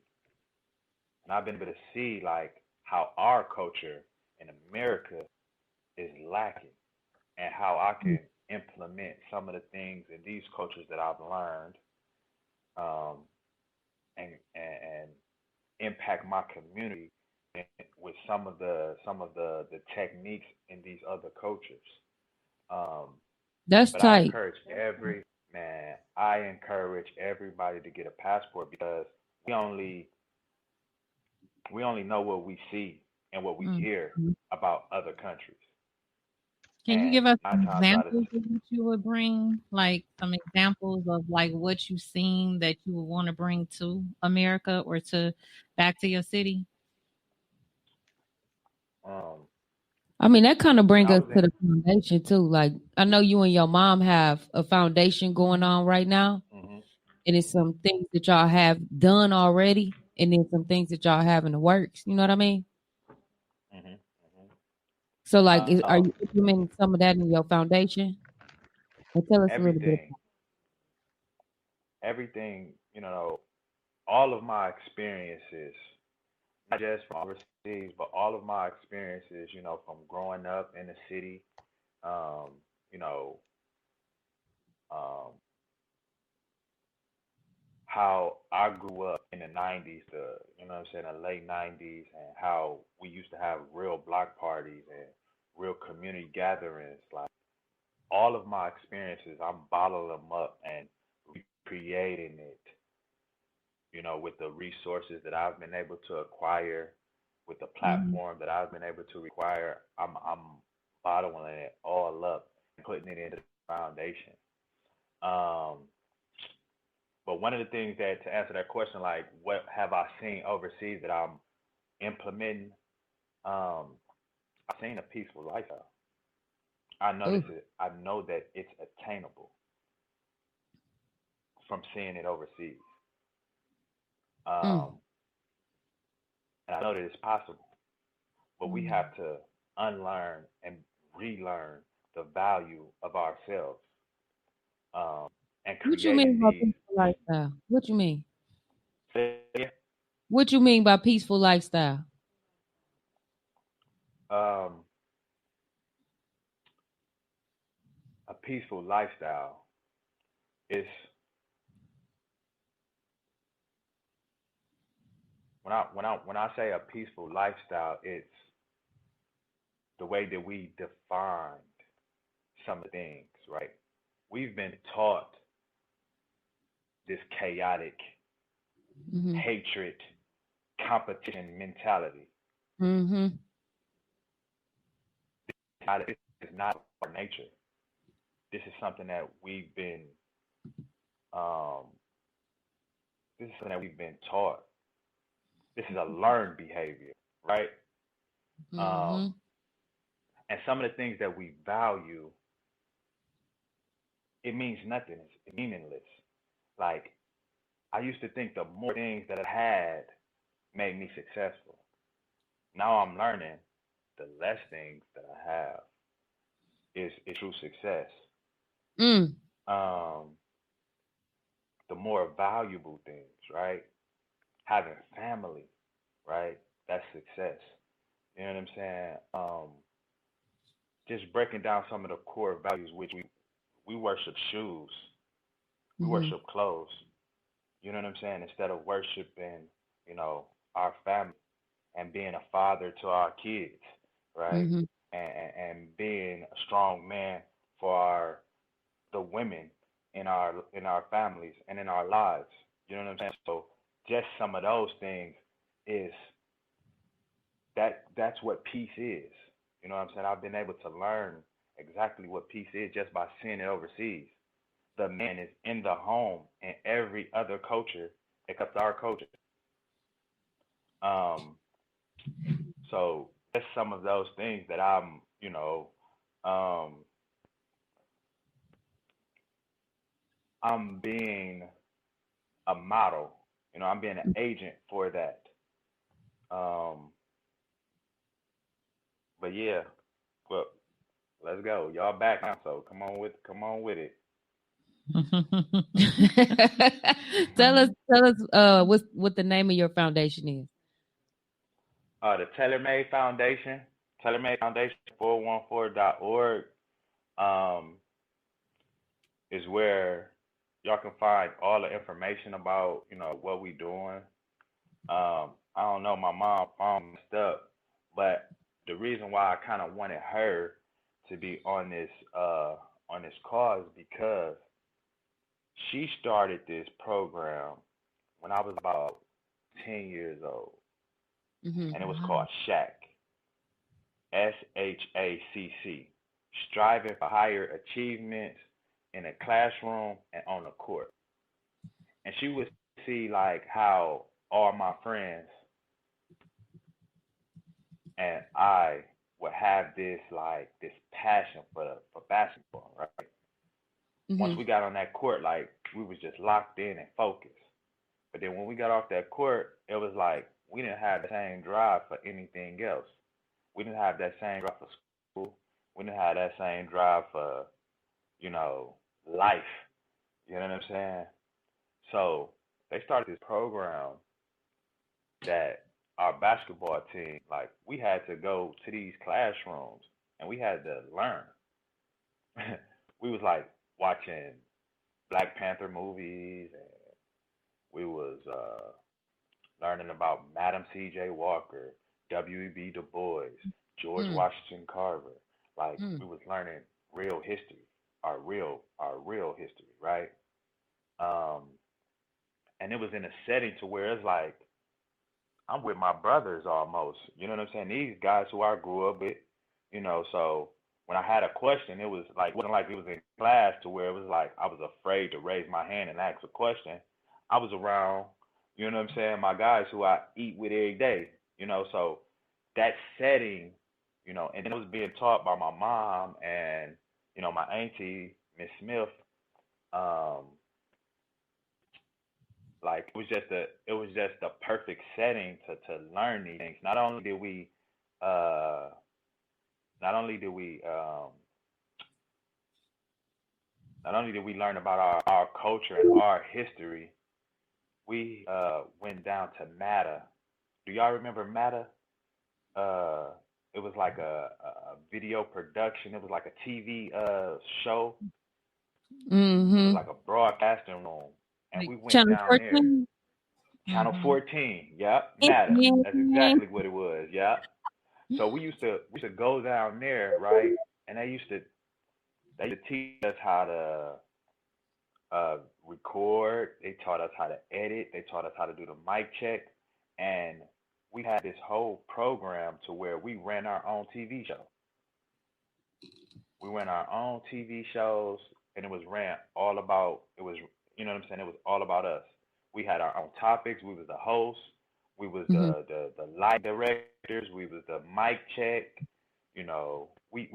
and I've been able to see like how our culture in America is lacking, and how I can implement some of the things in these cultures that I've learned, um, and impact my community with some of the techniques in these other cultures. Um, That's but I tight. encourage every man. I encourage everybody to get a passport because we only we only know what we see and what we hear Mm-hmm. about other countries. Can you And give us nine some times out of examples of what you would bring? Like some examples of like what you've seen that you would want to bring to America or to back to your city? um, I mean, that kind of when bring I us was to in, the foundation too. Like, I know you and your mom have a foundation going on right now, hmm and it's some things that y'all have done already, and then some things that y'all have in the works. You know what I mean? Hmm. Hmm. So, like, are Um, you implementing some of that in your foundation? Or tell us a little bit. everything, everything, all of my experiences, not just from overseas, but all of my experiences, from growing up in the city, um, you know, um, how I grew up in the 90s, the late 90s, and how we used to have real block parties and real community gatherings. Like all of my experiences, I'm bottling them up and recreating it, with the resources that I've been able to acquire, with the Mhm. platform that I've been able to acquire. I'm bottling it all up and putting it into the foundation. Um, but one of the things that to answer that question, like what have I seen overseas that I'm implementing? Um, I've seen a peaceful lifestyle. Ooh. I know that it's attainable from seeing it overseas. Mm. Um, and I know that it's possible, but we Mm. have to unlearn and relearn the value of ourselves, um, and What you mean creating by these. peaceful lifestyle? What you mean? Yeah, What you mean by peaceful lifestyle? um, a peaceful lifestyle is when I say a peaceful lifestyle, it's the way that we defined some of the things, right? We've been taught this chaotic Mm-hmm. hatred, competition mentality. Mm-hmm. This is not our nature. This is something that um, taught. This is a learned behavior, right? Um, Mm-hmm. and some of the things that we value, it means nothing. It's meaningless. Like I used to think the more things that I had made me successful. Now I'm learning the less things that I have is true success. Mm. Um, the more valuable things, right? Having family, right? That's success. You know what I'm saying? Just breaking down some of the core values, which we worship shoes, we Mm-hmm. worship clothes. You know what I'm saying? Instead of worshiping, our family and being a father to our kids, right? Mm-hmm. And being a strong man for the women in our families and in our lives. You know what I'm saying? So just some of those things is that's what peace is. You know what I'm saying? I've been able to learn exactly what peace is just by seeing it overseas. The man is in the home in every other culture except our culture. Um, so that's some of those things that um, I'm being a model. I'm being an agent for that. Um, but yeah, well, let's go. Y'all back now, so come on with it. Tell us what the name of your foundation is. The TaylorMade Foundation 414.org, um, is where y'all can find all the information about, what we doing. I don't know, my mom phone messed up, but the reason why I kind of wanted her to be on this call is because she started this program when I was about 10 years old, Mm-hmm. and it was Wow. called SHACK, SHACC, Striving for Higher Achievements in a Classroom and on the Court. And she would see like how all my friends and I would have this passion for basketball, right? Once Mhm. we got on that court, like we was just locked in and focused. But then when we got off that court, it was like we didn't have the same drive for anything else. We didn't have that same drive for school. We didn't have that same drive for, you know, life. You know what I'm saying? So they started this program that our basketball team, like, we had to go to these classrooms and we had to learn. We was like watching Black Panther movies, and we was learning about Madam C.J. Walker, W.E.B. Du Bois, George Mm. Washington Carver. Like, Mm. we was learning real history, our real history, right? Um, and it was in a setting to where it's like I'm with my brothers almost. You know what I'm saying? These guys who I grew up with, so when I had a question, it was like wasn't like it was in class to where it was like I was afraid to raise my hand and ask a question. I was around, you know what I'm saying, my guys who I eat with every day, so that setting, and then it was being taught by my mom and, my auntie, Miss Smith, um, like it was just the perfect setting to learn these things. Uh not only did we not only did we learn about our culture and our history, we went down to Mata. Do y'all remember Mata? Uh it was like a video production. It was like a TV show. It was Mhm. like a broadcasting room. And Like we went Channel down there. 14? Channel Mm-hmm. 14. Yep, Mata. That's Yeah. exactly what it was. Yep. So we used to go down there, right? And they used to teach us how to record. They taught us how to edit. They taught us how to do the mic check, and we had this whole program to where we ran our own TV show. We ran our own TV shows, and it was ran all about. It was, you know what I'm saying. It was all about us. We had our own topics. We was the hosts. We was Mhm. the light directors. We was the mic check. We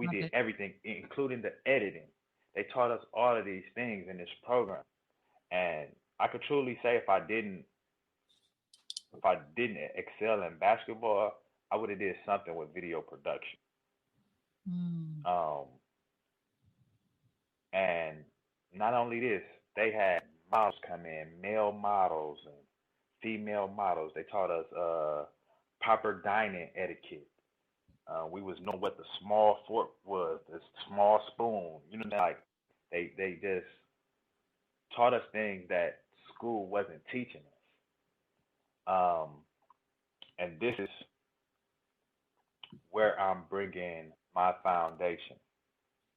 Love did it. everything, including the editing. They taught us all of these things in this program, and I could truly say if I didn't excel in basketball, I would have did something with video production. Mm. Um, and not only this, they had models come in, male models and female models. They taught us proper dining etiquette. We was knowing what the small fork was, the small spoon. Like they just taught us things that school wasn't teaching us. And this is where I'm bringing my foundation,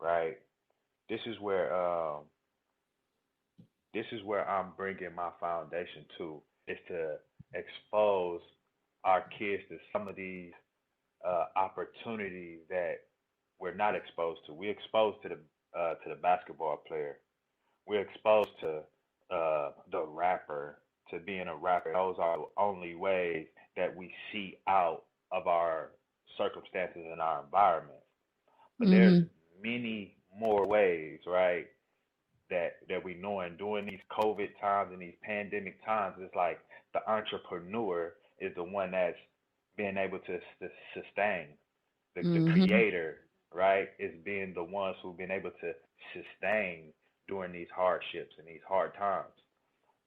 right? This is where um, this is where I'm bringing my foundation to, is to expose our kids to some of these opportunities that we're not exposed to. We're exposed to the basketball player. We're exposed to the rapper, to being a rapper. Those are the only ways that we see out of our circumstances and our environment. But there's Mhm. many more ways, right? That we know, and during these COVID times and these pandemic times, it's like the entrepreneur is the one that's being able to sustain. The Mhm. creator, right, is being the ones who've been able to sustain during these hardships and these hard times.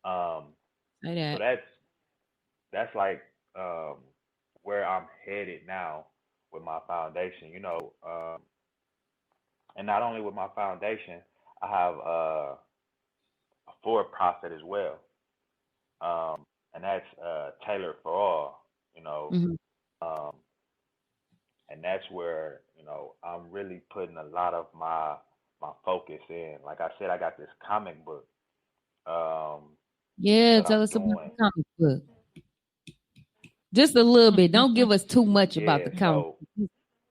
Um, Say so that. that's like where I'm headed now with my foundation. And not only with my foundation, I have a for profit as well, and that's tailored for all. You know, Mhm. um, and that's where I'm really putting a lot of my focus in. Like I said, I got this comic book um, Yeah, that tell I'm us about the doing. comic book. Just a little bit. Don't give us too much about Yeah, the comic so book.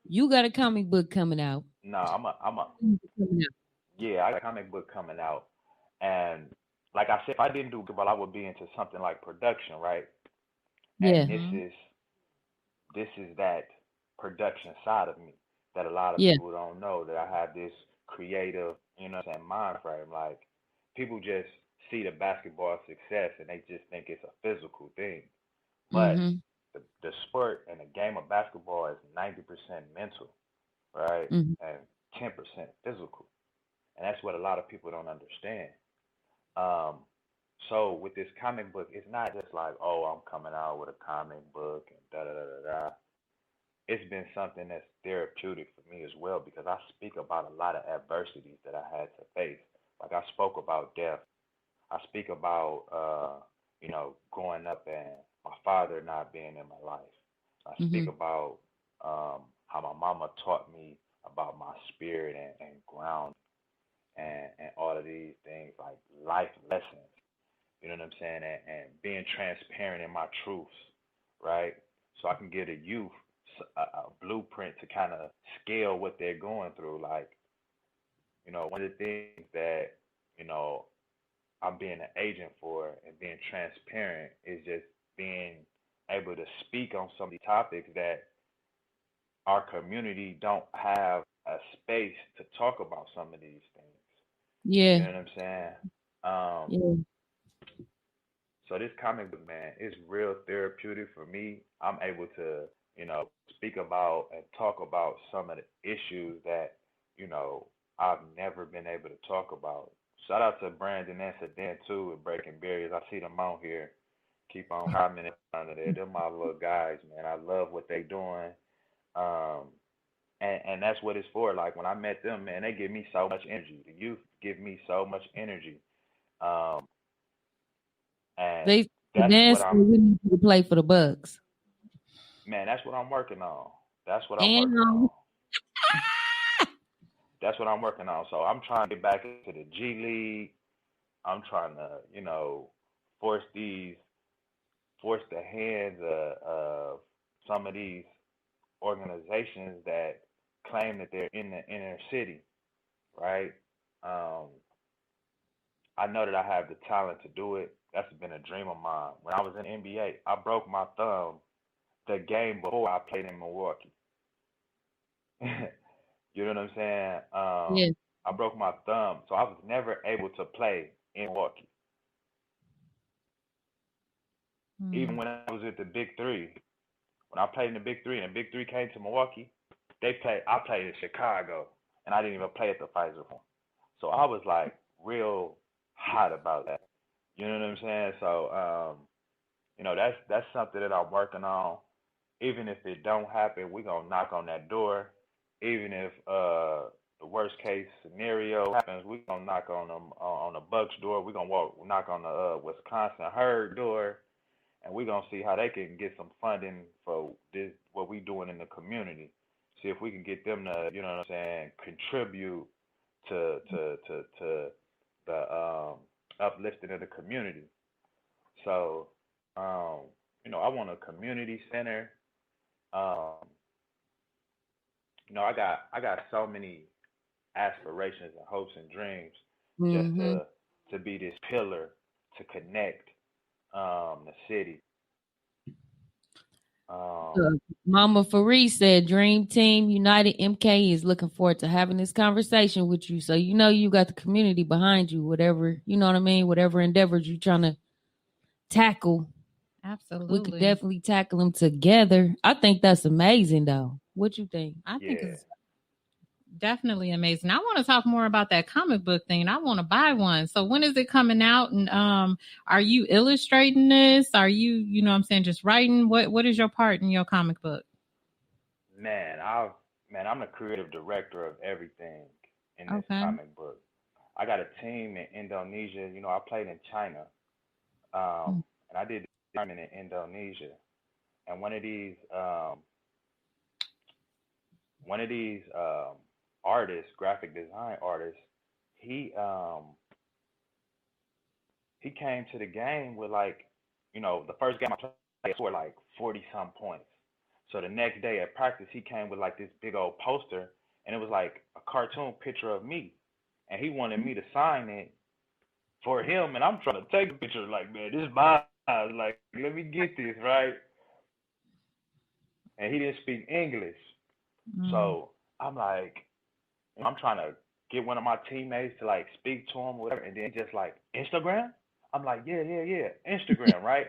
You got a comic book coming out. no, I'm a Coming out. yeah, I got a comic book coming out, and like I said, if I didn't do football, I would be into something like production, right? And Yeah. Mm-hmm. this is that production side of me that a lot of Yeah. people don't know, that I have this creative, you know what I'm saying, mind frame. Like people just see the basketball success and they just think it's a physical thing. But Mm-hmm. the sport and the game of basketball is 90% mental, right? Mm-hmm. And 10% physical. And that's what a lot of people don't understand. Um, so with this comic book, it's not just like, oh, I'm coming out with a comic book and da da da da da. It's been something that's therapeutic for me as well because I speak about a lot of adversities that I had to face. Like I spoke about death. I speak about growing up and my father not being in my life. I speak Mm-hmm. about how my mama taught me about my spirit and ground and all of these things like life lessons. You know what I'm saying? And being transparent in my truths, right? So I can give the youth a blueprint to kind of scale what they're going through. Like, one of the things that, you know, I'm being an agent for and being transparent is just being able to speak on some of the topics that our community don't have a space to talk about some of these things. You Yeah. know what I'm saying? Um, Yeah. so this comic book, man, is real therapeutic for me. I'm able to, speak about and talk about some of the issues that, you know, I've never been able to talk about. Shout out to Brandon and Sedan too with Breaking Barriers. I see them on here. Keep on commenting under there. They're my little guys, man. I love what they doing. Um, and that's what it's for. Like when I met them, man, they give me so much energy. The youth give me so much energy. Um, and They that's what dance. We need you to play for the Bucks. that's what I'm working on. That's what I'm And working on. That's what I'm working on. So I'm trying to get back into the G League. I'm trying to, force these, force the hands of some of these organizations that claim that they're in the inner city, right? Um, I know that I have the talent to do it. That's been a dream of mine. When I was in the NBA, I broke my thumb the game before I played in Milwaukee. You know what I'm saying? yeah. I broke my thumb, so I was never able to play in Milwaukee. Even Mm. when I was at the Big Three, when I played in the Big Three, and the Big Three came to Milwaukee, I played in Chicago, and I didn't even play at the Pfizer Forum. So I was like real hot about that. You know what I'm saying? So that's something that I'm working on. Even if it don't happen, we gonna knock on that door. Even if the worst case scenario happens, we gonna knock on the Bucks door. We gonna knock on the Wisconsin Herd door, and we gonna see how they can get some funding for this what we doing in the community. See if we can get them to, you know what I'm saying, contribute to the uplifting of the community. So, um, I want a community center. Um, I got so many aspirations and hopes and dreams just Mm-hmm. to be this pillar to connect the city. Um, Mama Faris said, "Dream Team United MK is looking forward to having this conversation with you. So you know you got the community behind you. Whatever you know what I mean. Whatever endeavors you trying to tackle, we could Absolutely. definitely tackle them together. I think that's amazing, though. What you think? I think yeah, it's definitely amazing. I want to talk more about that comic book thing. I want to buy one. So when is it coming out? And are you illustrating this? Are you, what I'm saying, just writing? What is your part in your comic book? man, I'm the creative director of everything in this Okay. comic book. I got a team in Indonesia. I played in China, Mm. and I did designing in Indonesia. And one of these artists, graphic design artists, he he came to the game with like, the first game I played, I scored like 40 some points. So the next day at practice, he came with like this big old poster, and it was like a cartoon picture of me, and he wanted me to sign it for him, and I'm trying to take a picture like, man, this is mine. Like, let me get this right. And he didn't speak English, Mm. so I'm like, I'm trying to get one of my teammates to like speak to him, whatever, and then just like Instagram. I'm like, yeah, Instagram, right?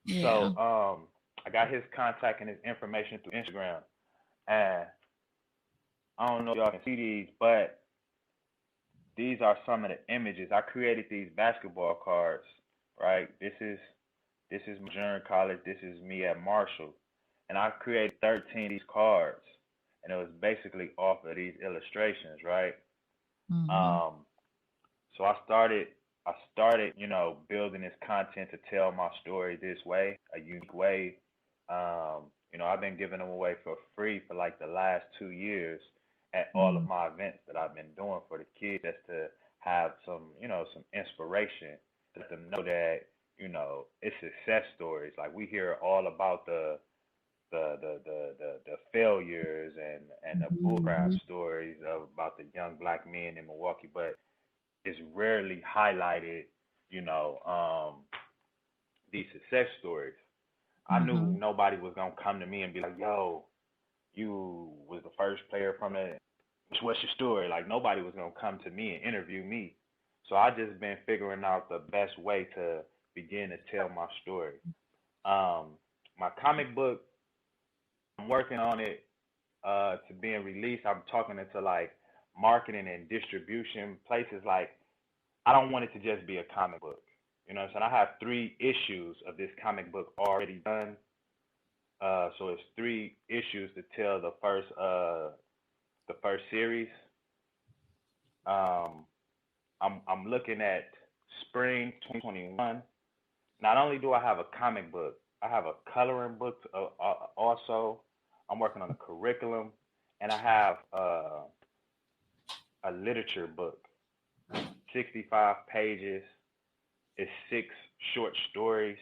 Yeah. So I got his contact and his information through Instagram, and I don't know if y'all can see these, but these are some of the images. I created these basketball cards, right? This is my junior college. This is me at Marshall, and I created 13 of these cards, and it was basically off of these illustrations, right? Mm-hmm. Um, so I started, building this content to tell my story this way, a unique way. I've been giving them away for free for like the last 2 years at all of my events that I've been doing for the kids, just to have some inspiration, to let them know that, it's success stories. Like we hear all about the failures and the bullcrap Mm-hmm. stories of about the young black men in Milwaukee, but it's rarely highlighted, you know, these success stories. I knew Mm-hmm. nobody was gonna come to me and be like, "Yo, you was the first player from the. What's your story?" Like nobody was gonna come to me and interview me. So I just been figuring out the best way to begin to tell my story. Um, my comic book, I'm working on it to being released. I'm talking into like marketing and distribution places. Like I don't want it to just be a comic book. You know what I'm saying? I have 3 issues of this comic book already done. So it's 3 issues to tell the first series. Um, I'm looking at spring 2021. Not only do I have a comic book, I have a coloring book also. I'm working on a curriculum, and I have a literature book, 65 pages. It's 6 short stories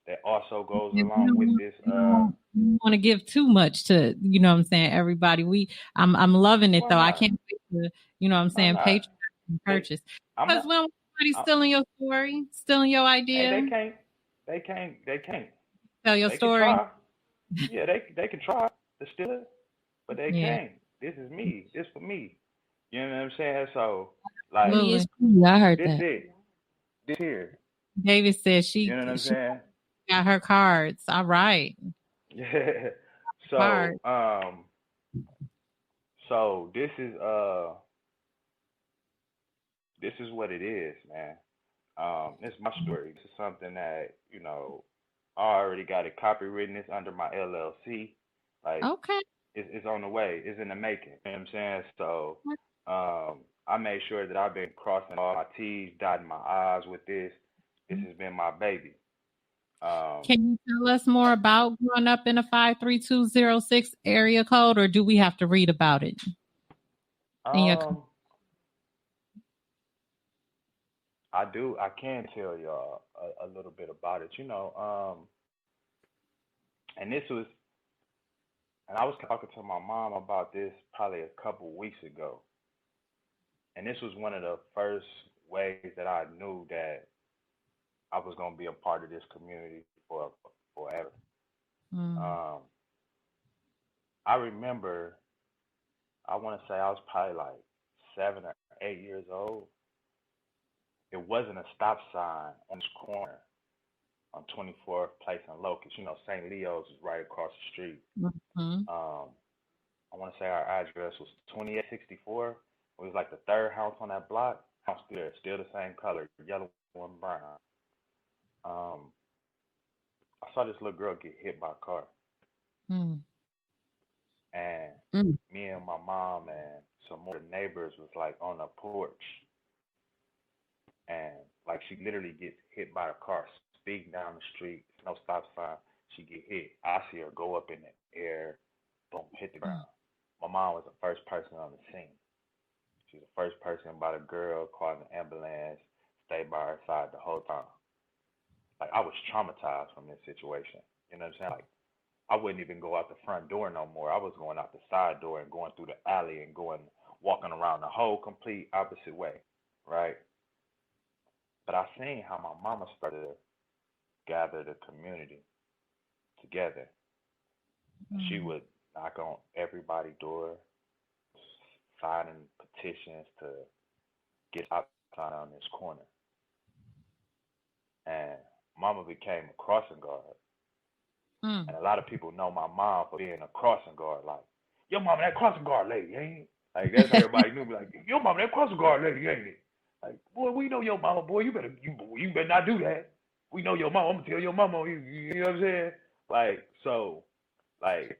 that also goes You along with this. don't want to give too much to, what I'm saying, everybody. I'm loving it Why though. I not? can't wait to, what I'm Why saying, not? Patreon and They, purchase. I'm Because not. when somebody's I, stealing your story, stealing your hey, they idea, can't. They can't. They can't. tell your They can story. try. Yeah, they can try to steal it, but they Yeah, can't. This is me. This for me. You know what I'm saying? So, like, Money absolutely. is cool. I heard this that. it. This here. David said You know what I'm she saying? got her cards. All right. Yeah. So, Cards. so this is what it is, man. It's my story. This is something that I already got it copywritten. It's under my LLC. Like Okay. it's on the way. It's in the making. You know what I'm saying? So I made sure that I've been crossing all my T's, dotting my I's with this. This has been my baby. Um, Can you tell us more about growing up in a 53206 area code, or do we have to read about it in your? um, I do. I can tell y'all a little bit about it. And this was, and I was talking to my mom about this probably a couple weeks ago. And this was one of the first ways that I knew that I was gonna be a part of this community for forever. Mm, Um, I remember, I want to say I was probably like 7 or 8 years old. It wasn't a stop sign on this corner on 24th Place and Locust. St. Leo's is right across the street. mhm. Um, I want to say our address was 2864. It was like the third house on that block. House still there, still the same color, yellow and brown. Um, I saw this little girl get hit by a car, Mm, and Mm. me and my mom and some more neighbors was like on the porch, and like she literally gets hit by a car speeding down the street, no stop sign. She get hit. I see her go up in the air, boom, hit the ground. My mom was the first person on the scene. She was the first person by the girl, called an ambulance, stayed by her side the whole time. Like I was traumatized from this situation. You know what I'm saying? Like I wouldn't even go out the front door no more. I was going out the side door and going through the alley and going walking around the whole complete opposite way, right? But I seen how my mama started to gather the community together. And she mm, would knock on everybody's door, signing petitions to get stop sign on this corner. And Mama became a crossing guard. Mm. And a lot of people know my mom for being a crossing guard. Like, your mama that crossing guard lady, ain't it? Like that's how everybody knew me. Like, your mama that crossing guard lady, ain't it? Like, boy, we know your mama, boy. You better not do that. We know your mama. I'm gonna tell your mama. You know what I'm saying? Like, so, like,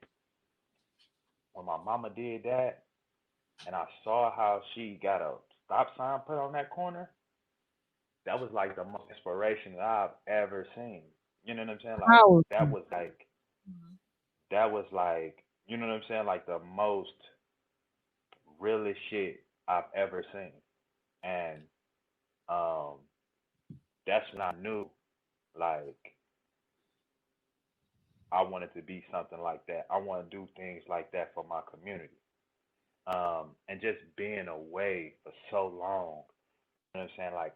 when my mama did that, and I saw how she got a stop sign put on that corner, that was like the most inspiration that I've ever seen. You know what I'm saying? Like, Powerful. that was like, you know what I'm saying? Like the most realest shit I've ever seen. And um, that's when I knew, like, I wanted to be something like that. I want to do things like that for my community. And just being away for so long, you know what I'm saying? Like,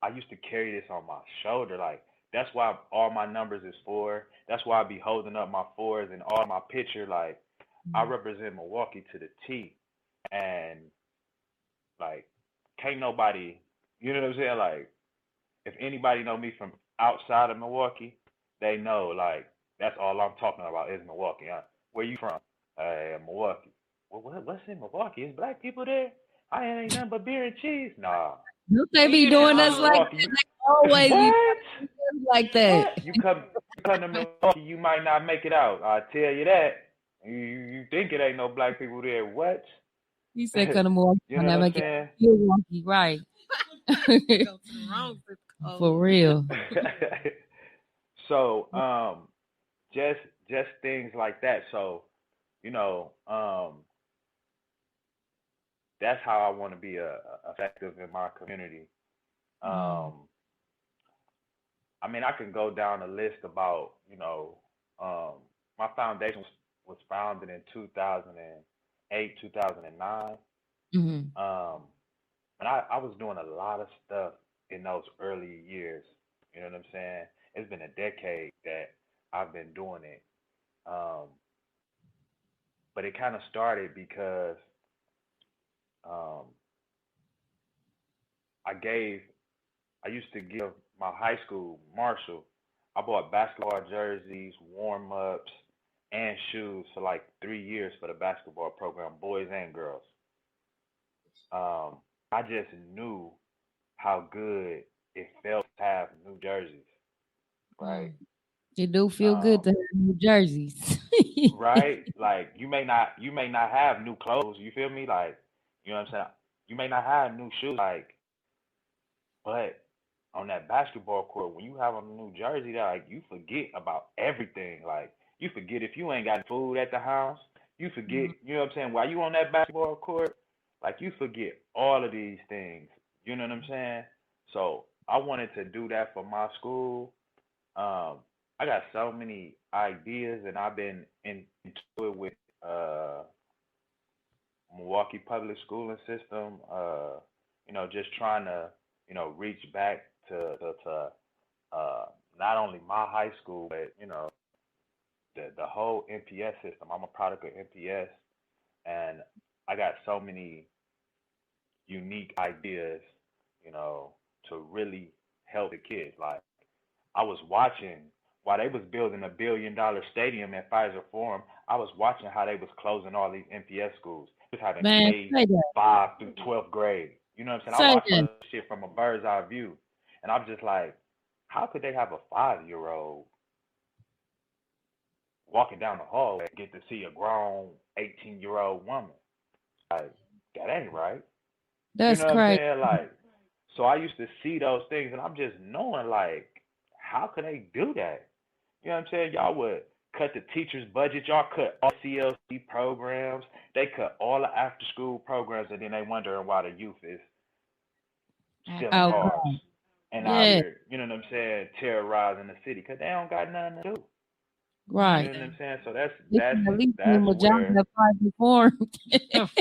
I used to carry this on my shoulder. Like, that's why all my numbers is 4. That's why I be holding up my 4s and all my picture. Like, I represent Milwaukee to the T. And, like, can't nobody, you know what I'm saying? Like, if anybody know me from outside of Milwaukee, they know, like, that's all I'm talking about is Milwaukee. Huh? Where you from? Milwaukee. Well, what's in Milwaukee? Is black people there? I ain't nothing but beer and cheese. Nah. Don't they be You doing come us to like Milwaukee, that? They always be what? doing us like that. What? You come to Milwaukee, you might not make it out. I tell you that. You think it ain't no black people there? What? He said, "Come to Milwaukee, You know what I'm never get saying? Milwaukee, right?" For real. So, just things like that. So, you know, that's how I want to be effective in my community. I mean, I can go down a list about, you know, my foundation was founded in 2008, 2009. Mm-hmm. And I was doing a lot of stuff in those early years. You know what I'm saying? It's been a decade that I've been doing it. Um, but it kind of started because um, I used to give my high school, Marshall, I bought basketball jerseys, warm ups, and shoes for like 3 years for the basketball program, boys and girls. I just knew how good it felt to have new jerseys, right? It do feel good Um, to have New Jerseys. right? Like you may not have new clothes, you feel me? Like, you know what I'm saying? You may not have new shoes, like, but on that basketball court, when you have on a new jersey, that like you forget about everything. Like you forget if you ain't got food at the house, you forget, you know what I'm saying? While you on that basketball court, like you forget all of these things. You know what I'm saying? So I wanted to do that for my school. Um, I got so many ideas, and I've been into it with uh, Milwaukee public schooling system. You know, just trying to reach back to uh, not only my high school, but the whole MPS system. I'm a product of MPS, and I got so many unique ideas, you know, to really help the kids. Like I was watching while they was building $1 billion stadium at Pfizer Forum. I was watching how they was closing all these MPS schools. Just having Man, say that. K-5 through 12th grade. You know what I'm saying? I Say watched all that. this shit from a bird's eye view, and I'm just like, how could they have a 5-year-old walking down the hallway and get to see a grown 18-year-old woman? Like that ain't right. You That's know what I'm crazy. saying? Like, so I used to see those things, and I'm just knowing, like, how could they do that? You know what I'm saying? Y'all would cut the teachers' budget. Y'all cut all CLC programs. They cut all the after-school programs, and then they wondering why the youth is stealing Oh, cars and out yeah, here, you know what I'm saying, terrorizing the city because they don't got nothing to do. You right. know what I'm saying? So that's They that's can at least give him that's a job where, at Pfizer Forum.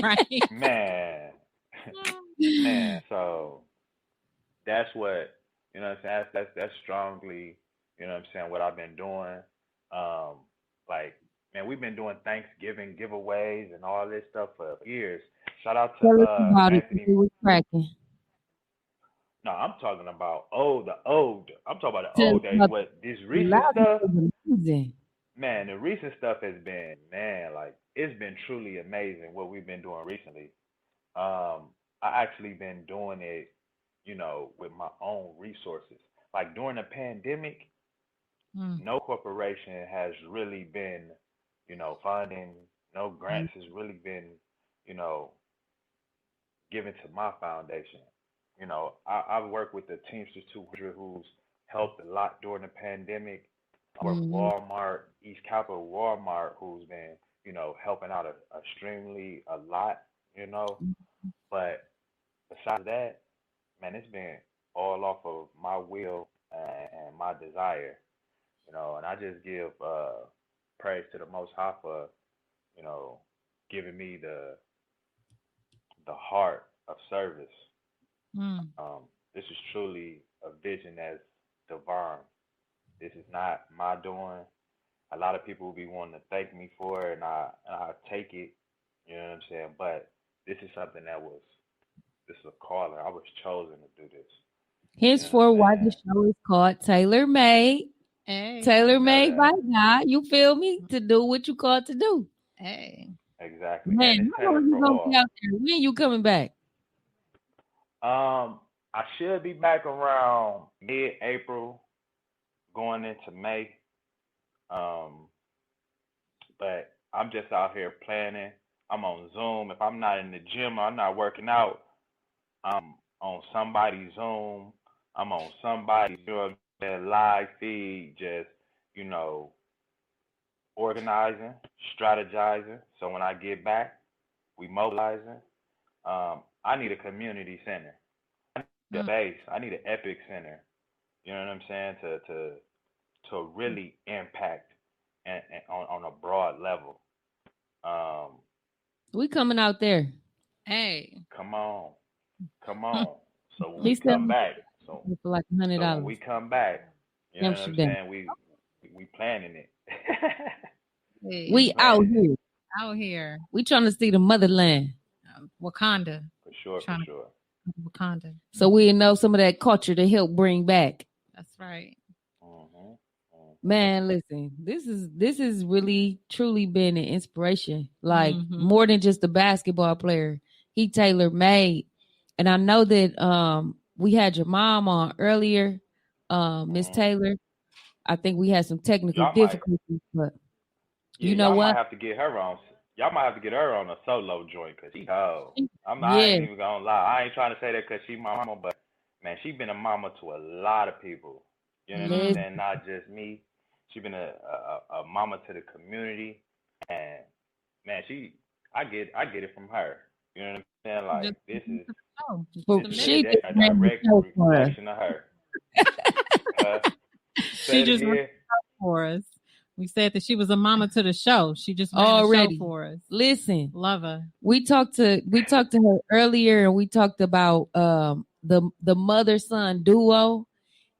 Right. man, man. So that's what what I'm saying. That's strongly, what I'm saying, what I've been doing. Like, man, we've been doing Thanksgiving giveaways and all this stuff for years. Shout out to Tell us about it. 'Cause Anthony. it was cracking. No, I'm talking about the old. I'm talking about the Tell us old days. about What this the recent loudness stuff, was amazing. man, the recent stuff has been, man, like it's been truly amazing what we've been doing recently. I actually been doing it, with my own resources. Like during the pandemic, Mm, no corporation has really been, funding, no Mm. grants has really been, you know, given to my foundation. I've worked with the Teamsters 200 who's helped a lot during the pandemic. I work with Mhm. Walmart, East Capital Walmart, who's been, helping out extremely a lot, you know. But besides that, man, it's been all off of my will and my desire, and I just give praise to the Most High for, you know, giving me the heart of service. mm, This is truly a vision that's divine. This is not my doing. A lot of people will be wanting to thank me for it, and I take it. You know what I'm saying? But this is something this is a calling. I was chosen to do this. You know what I'm Henceforth, why the saying? show is called Tailor Made. hey, Tailor You know Made by that. God. You feel me? To do what you called to do. hey. Exactly. And Man, it's how long tailored you for gonna be all. out there? When you coming back? I should be back around mid-April, going into May. Um, but I'm just out here planning. I'm on Zoom. If I'm not in the gym, I'm not working out. I'm on somebody's Zoom. I'm on somebody's, live feed, just, you know, organizing, strategizing. So when I get back, we mobilizing. I need a community center. I need a Mm, base. I need an epic center. You know what I'm saying? To really impact and on a broad level. Um, We coming out there. hey. come on, come on. So when He we said come back, for like $100. so when we come back, you know what I'm Amsterdam. saying? We planning it. we Hey, We out planning it here. out here. We trying to see the motherland. Wakanda. for sure, for Trying to sure. Wakanda. So we know some of that culture to help bring back. That's right. Mhm, mhm. Man, listen, this is really truly been an inspiration. Like Mm-hmm. more than just a basketball player. He tailor made. And I know that we had your mom on earlier, Miss Mhm. Taylor. I think we had some technical Y'all might, difficulties, but yeah, you know y'all might what? have to get her on. Y'all might have to get her on a solo joint because she cold. I Yeah. ain't even gonna lie. I ain't trying to say that because she my mama, but man, she been a mama to a lot of people. You know what I'm Mm. Listen. saying? Not just me. She been a mama to the community, and man, I get it from her. You know what I'm saying? Like Just submit to the show. But this is Submitted. she just a ran the direct show for us. reflection of her. Huh? Say She it just ran again. for us. We said that she was a mama to the show. She just ran the show Already. for us. Listen, Love her. we talked to her earlier, and we talked about the mother son duo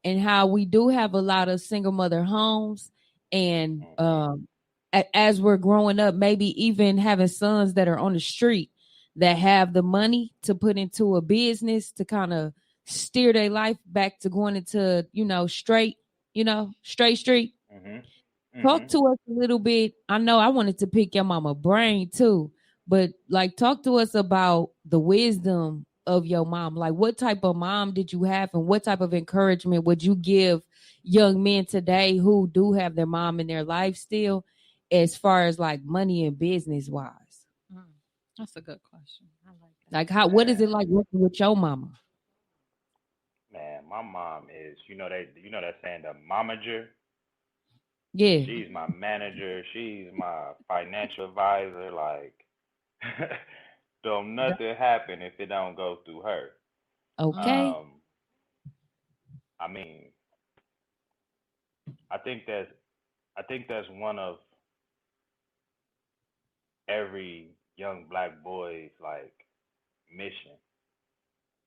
and how we do have a lot of single mother homes, and Mhm. as we're growing up, maybe even having sons that are on the street that have the money to put into a business to kind of steer their life back to going into straight, straight street. Mhm. Talk Mhm. to us a little bit. I know I wanted to pick your mama brain too, but like talk to us about the wisdom of your mom. Like what type of mom did you have and what type of encouragement would you give young men today who do have their mom in their life still as far as like money and business wise? Mm. That's a good question. I like that. Like what is Man, it like working with your mama? man, my mom is, that saying, the momager. Yeah. She's my manager. She's my financial advisor. Like, don't nothing happen if it don't go through her. Mm. Okay. Um, I mean, I think that's I think that's one of every young black boy's like mission.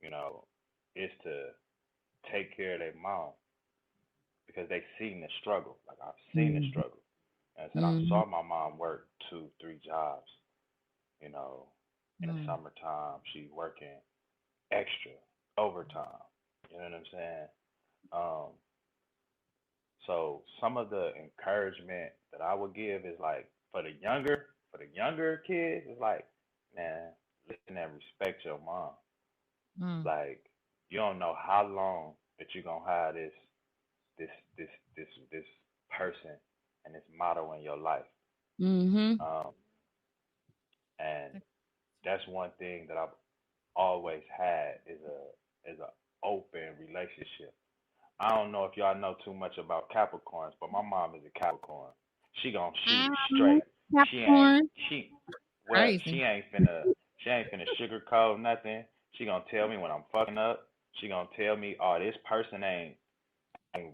You know, is to take care of their mom because they seen the struggle. Like I've seen the Mm-hmm. struggle. And I said I saw my mom work 2, 3 jobs, you know, In the Mm. summertime, she's working extra overtime. You know what I'm saying? Um, so some of the encouragement that I would give is like for the younger kids, it's like, man, listen and respect your mom. Mm. Like, you don't know how long that you're gonna have this this this person and this motto in your life. Mm-hmm. Um, and that's one thing that I've always had is a open relationship. I don't know if y'all know too much about Capricorns, but my mom is a Capricorn. She gonna shoot it Um, straight. She ain't Capricorn, she well, crazy. she ain't finna sugarcoat nothing. She gonna tell me when I'm fucking up. She gonna tell me, oh, this person ain't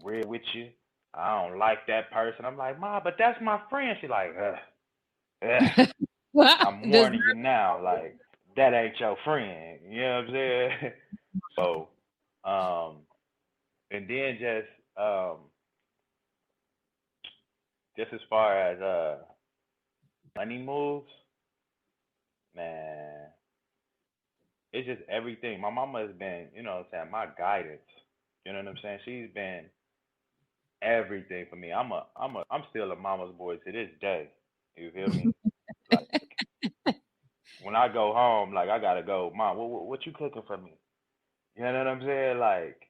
real with you. I don't like that person. I'm like, Ma, but that's my friend. She like, ugh. I'm Does warning you now, like that ain't your friend. You know what I'm saying? So, um, and then just as far as money moves, man, it's just everything. My mama has been, you know what I'm saying, my guidance. You know what I'm saying? She's been everything for me. I'm still a mama's boy to this day. You feel me? Like when I go home, like I gotta go, Mom, what you cooking for me? You know what I'm saying? Like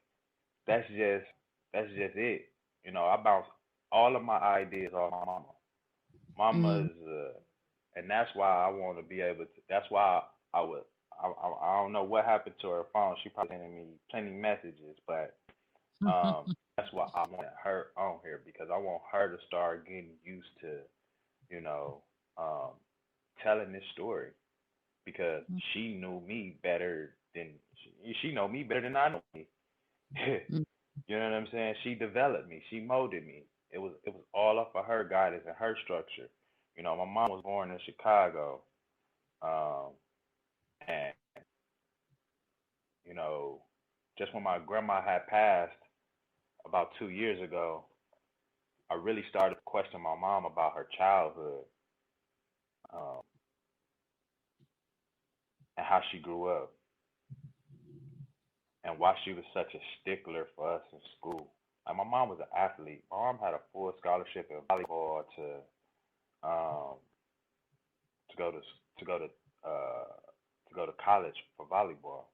that's just that's just it. You know, I bounce all of my ideas off my mama. mm, Mama's, and that's why I want to be able to. That's why I would. I don't know what happened to her phone. She probably sending me plenty messages, but that's why I want her on here because I want her to start getting used to, you know, um, telling this story because she knew me better than she know me better than I know me. mm, You know what I'm saying? She developed me. She molded me. It was all up of her guidance and her structure. You know, my mom was born in Chicago, um, and you know, just when my grandma had passed about 2 years ago, I really started to question my mom about her childhood um, and how she grew up and why she was such a stickler for us in school. Like my mom was an athlete. My mom had a full scholarship in volleyball um, to go uh to go to college for volleyball,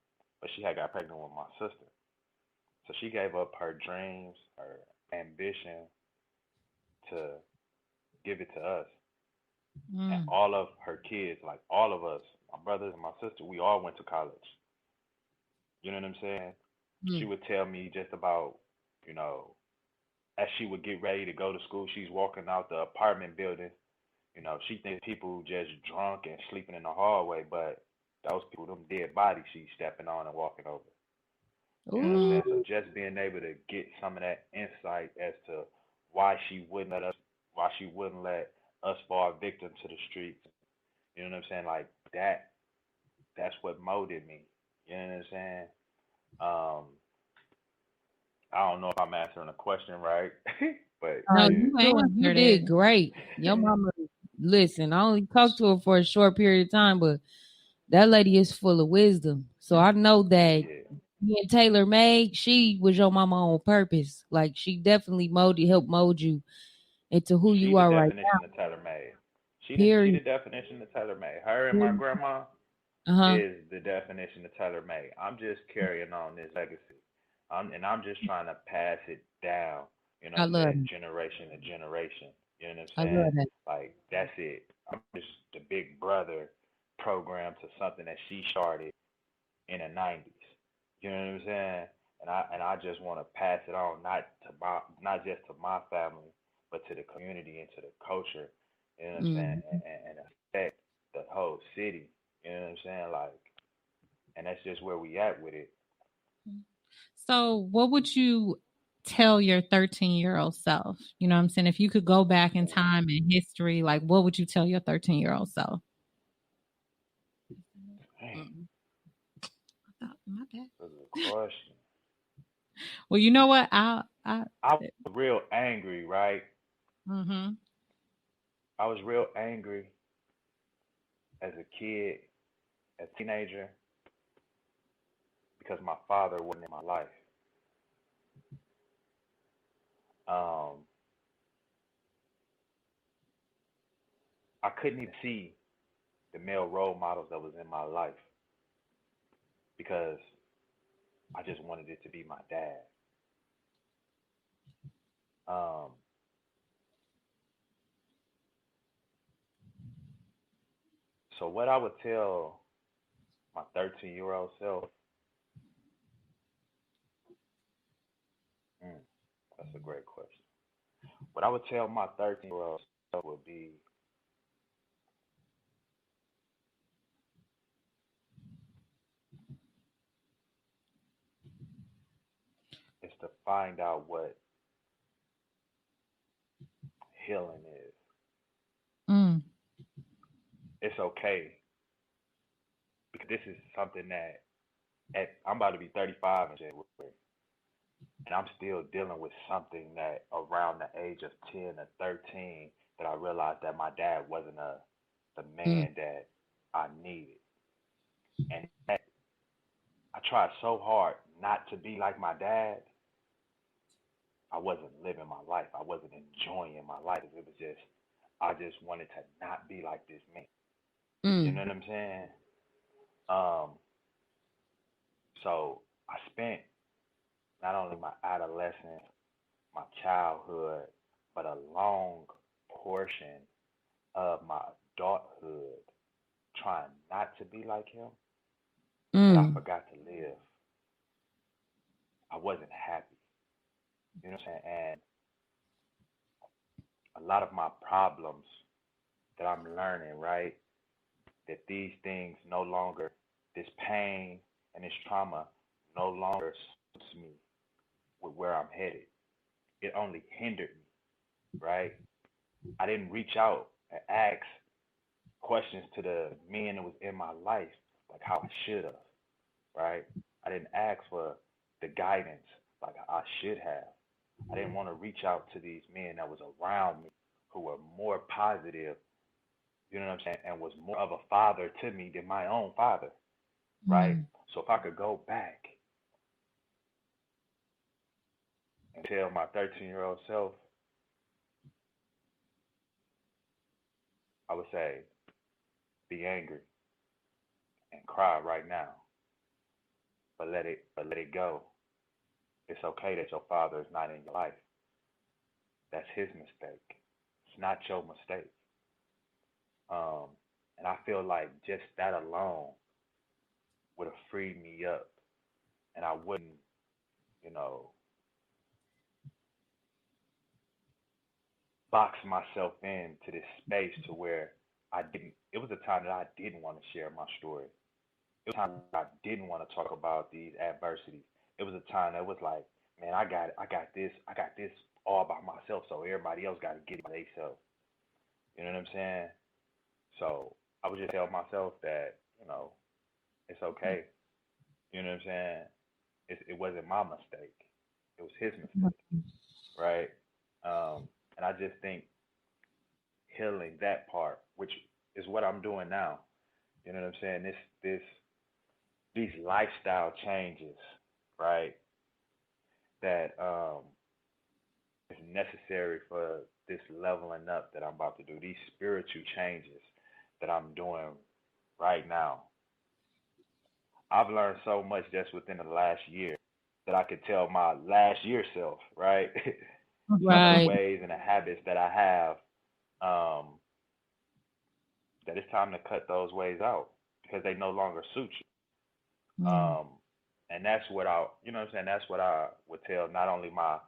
but she had got pregnant with my sister, so she gave up her dreams, her ambition to give it to us, and Mm. all of her kids, like all of us, my brothers and my sister, we all went to college. You know what I'm saying? She mm. would tell me just about, you know, as she would get ready to go to school, she's walking out the apartment building. You know, she thinks people just drunk and sleeping in the hallway, but those people, them dead bodies she's stepping on and walking over. You know what I'm saying? So Ooh, just being able to get some of that insight as to why she wouldn't let us, why she wouldn't let us fall victim to the streets. You know what I'm saying? Like that. That's what molded me. You know what I'm saying? Um, I don't know if I'm answering the question right, but no, No, yeah. you you answered did it. great. Your mama, listen, I only talked to her for a short period of time, but that lady is full of wisdom. So I know that Yeah. being tailor made, she was your mama on purpose. Like she definitely helped mold you into who She you the are right definition of tailor made. She now. the definition of tailor made. Her and my grandma Uh huh. is the definition of tailor made. I'm just carrying on this legacy. And I'm just trying to pass it down, you know I what I'm love saying, it. generation to generation. You know what I'm I saying? love that. Like that's it. I'm just the big brother program to something that she started in the '90s. You know what I'm saying? And I just want to pass it on, not just to my family, but to the community and to the culture. You know what I'm saying? Mm. And affect the whole city. You know what I'm saying? Like, and that's just where we at with it. So, what would you tell your 13-year-old self? You know what I'm saying? If you could go back in Ooh, time in history, like what would you tell your 13-year-old self? dang, Mm. My bad. that's a question. Well, you know what? I I was real angry, right? mm-hmm. I was real angry as a kid as a teenager because my father wasn't in my life. Um, I couldn't even see the male role models that was in my life because I just wanted it to be my dad. Um, so what I would tell my 13-year-old self, mm, that's a great question. What I would tell my 13-year-old self would be is to find out what healing is. Mm. It's okay because this is something that I'm about to be 35 in January, and I'm still dealing with something that around the age of 10 or 13 that I realized that my dad wasn't the Mm. man that I needed. And that, I tried so hard not to be like my dad. I wasn't living my life. I wasn't enjoying my life. It was just, I just wanted to not be like this man. You know Mm. what I'm saying? Um, so I spent not only my adolescence, my childhood, but a long portion of my adulthood trying not to be like him, but I Mm. forgot to live. I wasn't happy. You know what I'm saying? And a lot of my problems that I'm learning, right, that these things no longer, this pain and this trauma no longer suits me with where I'm headed. It only hindered me, right? I didn't reach out and ask questions to the men that was in my life like how I should have, right? I didn't ask for the guidance like I should have. I didn't want to reach out to these men that was around me who were more positive, you know what I'm saying, and was more of a father to me than my own father, right? Mm. So if I could go back and tell my 13-year-old self, I would say, be angry and cry right now, but let it go. It's okay that your father is not in your life. That's his mistake. It's not your mistake. Um, and I feel like just that alone would have freed me up, and I wouldn't, you know, box myself into this space to where I didn't. It was a time that I didn't want to share my story. It was a time that I didn't want to talk about these adversities. It was a time that was like, man, I got this all by myself. So everybody else got to get it by themselves. You know what I'm saying? So I would just tell myself that, it's okay. You know what I'm saying? It wasn't my mistake. It was his mistake, right? And I just think healing that part, which is what I'm doing now. You know what I'm saying? These lifestyle changes, right? That is necessary for this leveling up that I'm about to do. These spiritual changes that I'm doing right now. I've learned so much just within the last year that I could tell my last year self, right? Some of the Right. ways and the habits that I have, um, that it's time to cut those ways out because they no longer suit you. Mm. And that's what you know what I'm saying? That's what I would tell not only my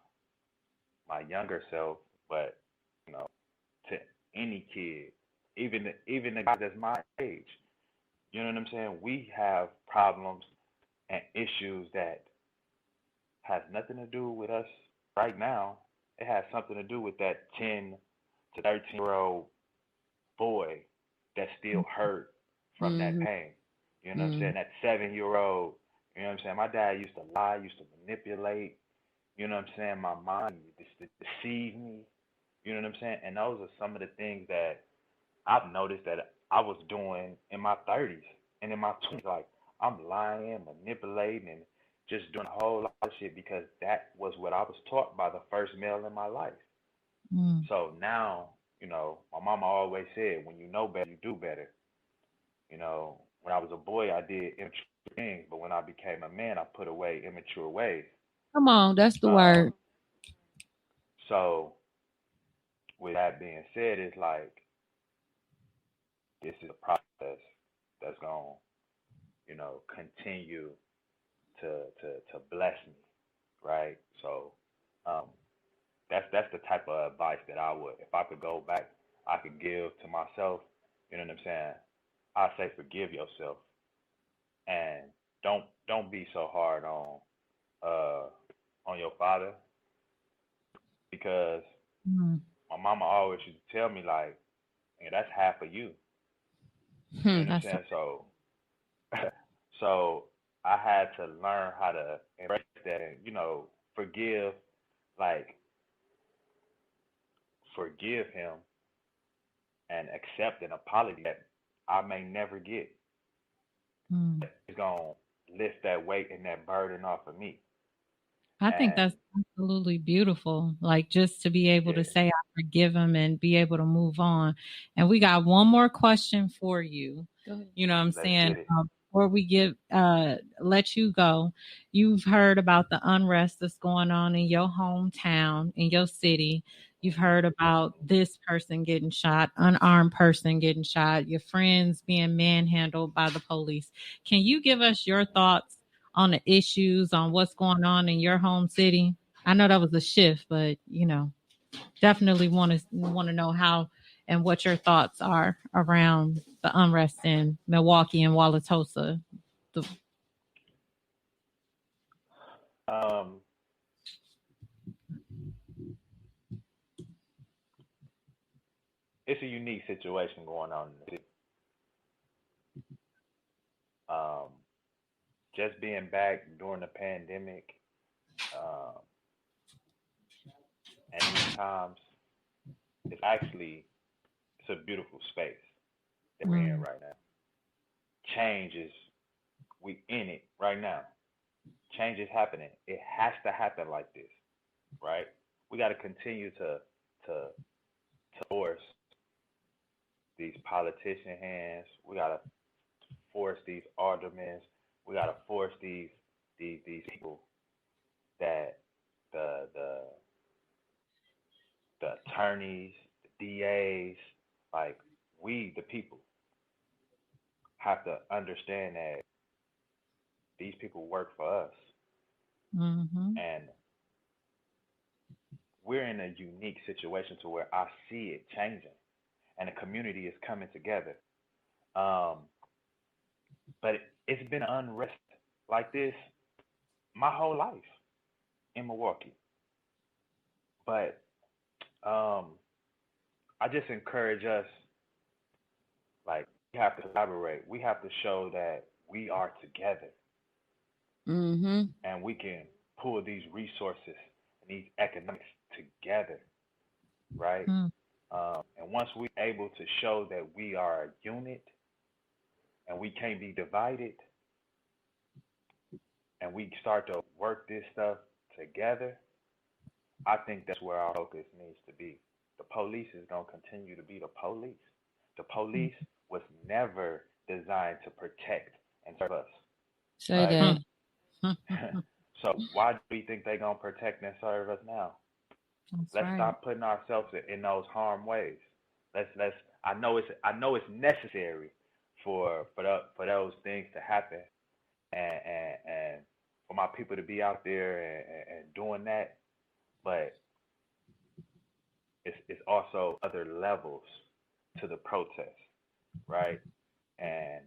younger self, but you know, to any kid, even the guys that's my age. You know what I'm saying? We have problems and issues that has nothing to do with us right now. It has something to do with that 10 to 13-year-old boy that's still hurt from that Mm-hmm. pain. You know what I'm Mm-hmm. saying? That 7-year-old, you know what I'm saying? My dad used to lie, used to manipulate, you know what I'm saying? My mom used to deceive me, you know what I'm saying? And those are some of the things that I've noticed that I was doing in my 30s And in my 20s, like, I'm lying, manipulating, and just doing a whole lot of shit because that was what I was taught by the first male in my life. Mm. So now, my mama always said, when you know better, you do better. When I was a boy, I did immature things, but when I became a man, I put away immature ways. Come on, that's the word. So, with that being said, it's like this is a process that's going to, continue to bless me, right? So, um, that's the type of advice that I would, if I could go back, I could give to myself. You know what I'm saying? I say forgive yourself and don't be so hard on your father because Mm. my mama always used to tell me like, "Yeah, that's half of you." You know what I'm That's saying? So so I had to learn how to embrace that and forgive, like forgive him and accept an apology that I may never get. mm. It's gonna lift that weight and that burden off of me. I think And that's absolutely beautiful. Like just to be able yeah, to say I forgive him and be able to move on. And we got one more question for you. Go ahead. You know what I'm let's saying? get it. Before we let you go, you've heard about the unrest that's going on in your hometown, in your city. You've heard about this person getting shot, unarmed person getting shot, your friends being manhandled by the police. Can you give us your thoughts on the issues, on what's going on in your home city? I know that was a shift, but definitely want to know how and what your thoughts are around the unrest in Milwaukee and Wauwatosa. The, Um, it's a unique situation going on in the city. Um, just being back during the pandemic, um, and these times, it's a beautiful space that we're in mm, right now. Change is we in it right now. Change is happening. It has to happen like this, right? We got to continue to force these politician hands. We got to force these aldermen. We got to force these people that the the attorneys, the DAs, like we the people have to understand that these people work for us, mm-hmm, and we're in a unique situation to where I see it changing, and the community is coming together. Um, but it's been unrest like this my whole life in Milwaukee. But I just encourage us, like, we have to collaborate. We have to show that we are together Mm-hmm. and we can pull these resources and these economics together, right? mm, And once we're able to show that we are a unit and we can't be divided, and we start to work this stuff together, I think that's where our focus needs to be. The police is going to continue to be the police. The mm, police was never designed to protect and serve us, Say right? mm, that. mm, mm. So why do we think they're going to protect and serve us now? That's Let's right. stop putting ourselves in those harm ways. Let's. I know it's necessary for those things to happen, and for my people to be out there and doing that. But it's also other levels to the protest, right? And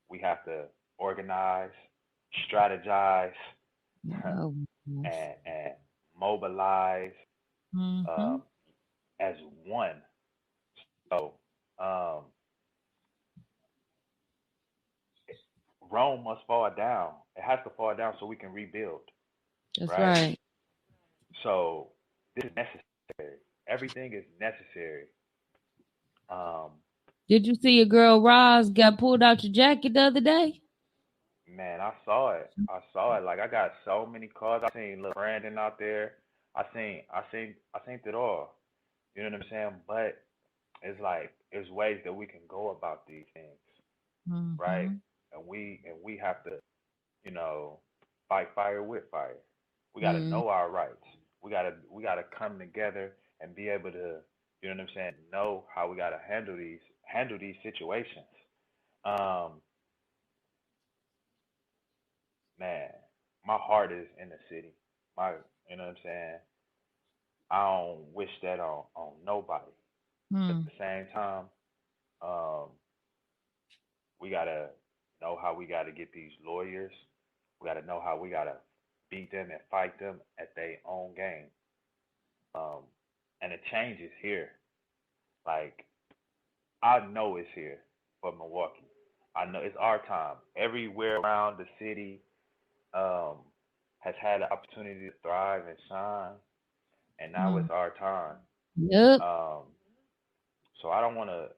we have to organize, strategize, Oh, yes. and mobilize Mm-hmm. um, as one. So um, Rome must fall down. It has to fall down so we can rebuild, That's right? right. So this is necessary. Everything is necessary. Um, Did you see your girl Roz got pulled out your jacket the other day? Man, I saw it. I saw it. Like I got so many calls. I seen little Brandon out there. I seen it all. You know what I'm saying? But it's like there's ways that we can go about these things, right? Mm-hmm. And we have to, you know, fight fire with fire. We got to Mm, know our rights. We gotta come together and be able to, you know what I'm saying, know how we gotta handle these situations. Um, Man, my heart is in the city. My, you know what I'm saying. I don't wish that on nobody. But at Mm. the same time, um, we gotta know how we gotta get these lawyers. We gotta know how we gotta beat them and fight them at their own game. Um, and the change is here. Like I know it's here for Milwaukee. I know it's our time. Everywhere around the city um, has had the opportunity to thrive and shine, and now Mm. it's our time. yep. Um, so I don't want to,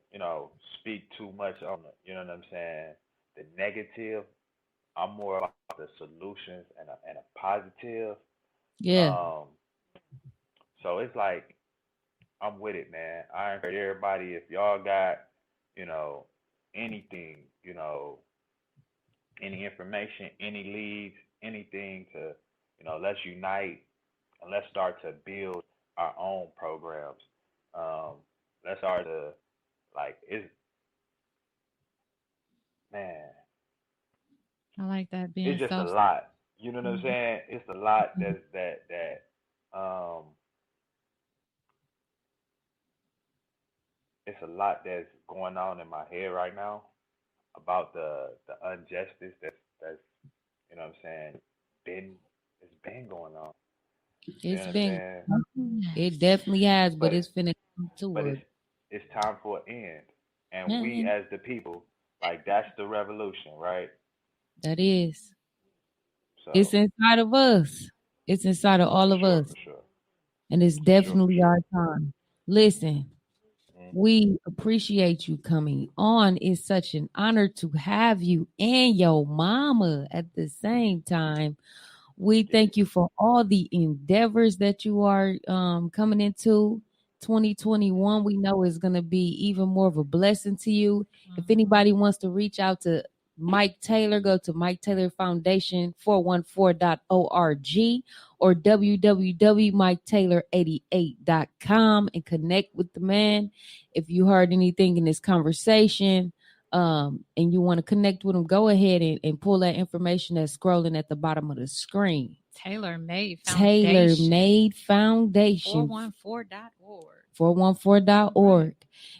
speak too much on the, you know what I'm saying, the negative. I'm more about the solutions and a positive. Yeah. Um, so it's like I'm with it, man. I encourage everybody if y'all got, you know, anything, any information, any leads, anything to, let's unite and let's start to build our own programs. Um, let's start to it's man, I like that being it's just a self. lot. You know what I'm Mhm. saying? It's a lot that um it's a lot that's going on in my head right now about the injustice that's what I'm saying been it's been going on. You know It's what I'm been, saying? it definitely has, but But it's finna come but to it's it. it's time for an end. And we Man, as the people, like that's the revolution, right? that is. It's So inside of us. It's inside of all for of sure, us. for sure, And it's for sure, for definitely sure. our time. Listen, Mm, we appreciate you coming on. It's such an honor to have you and your mama at the same time. We yeah. thank you for all the endeavors that you are coming into. 2021, we know is going to be even more of a blessing to you. If Mhm. anybody wants to reach out to Mike Taylor, go to Mike Taylor Foundation 414.org or www.miketaylor88.com and connect with the man. If you heard anything in this conversation, and you want to connect with him, go ahead and pull that information that's scrolling at the bottom of the screen. Tailor Made Tailor Foundation. Made Foundation, 414.org. 414.org.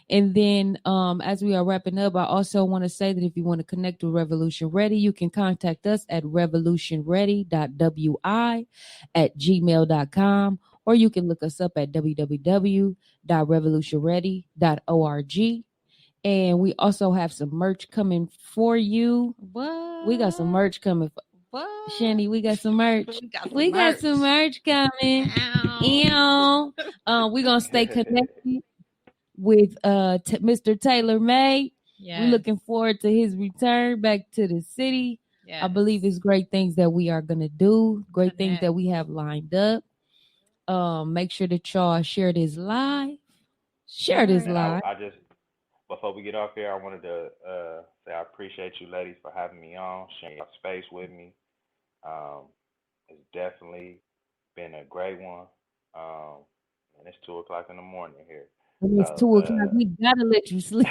And then as we are wrapping up, I also want to say that if you want to connect with Revolution Ready, you can contact us at revolutionready.wi@gmail.com, or you can look us up at www.revolutionready.org. And we also have some merch coming for you. What? We got some merch coming. What? Shanny, we got some merch. We got some We got some merch coming. Ow. We're gonna stay connected with Mr. Taylor May. We're Yes. looking forward to his return back to the city. I Yes. believe it's great things that we are gonna do, great things Connect. that we have lined up. Make sure that y'all share this live. Share Share this it. Man, I live. I just before we get off here, I wanted to say I appreciate you ladies for having me on, sharing your space with me. Um, it's definitely been a great one. Um, and it's 2 o'clock in the morning here. When it's So, 2 o'clock, we gotta let you sleep.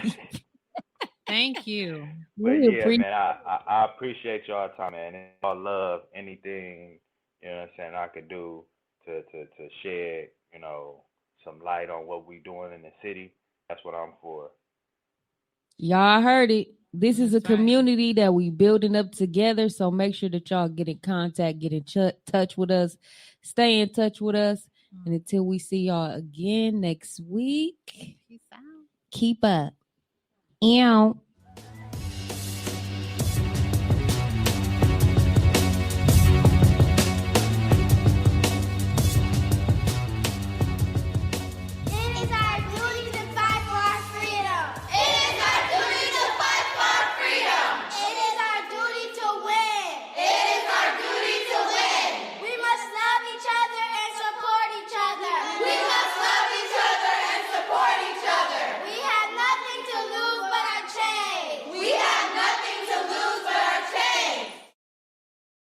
Thank you. but We yeah, appreciate. man, I appreciate y'all time, man. And I love anything, you know what I'm saying, I could do to shed, some light on what we doing in the city. That's what I'm for. Y'all heard it. This is a That's right. community that we building up together. So make sure that y'all get in contact, get in touch with us, stay in touch with us. And until we see y'all again next week, Peace out. keep up. Ew.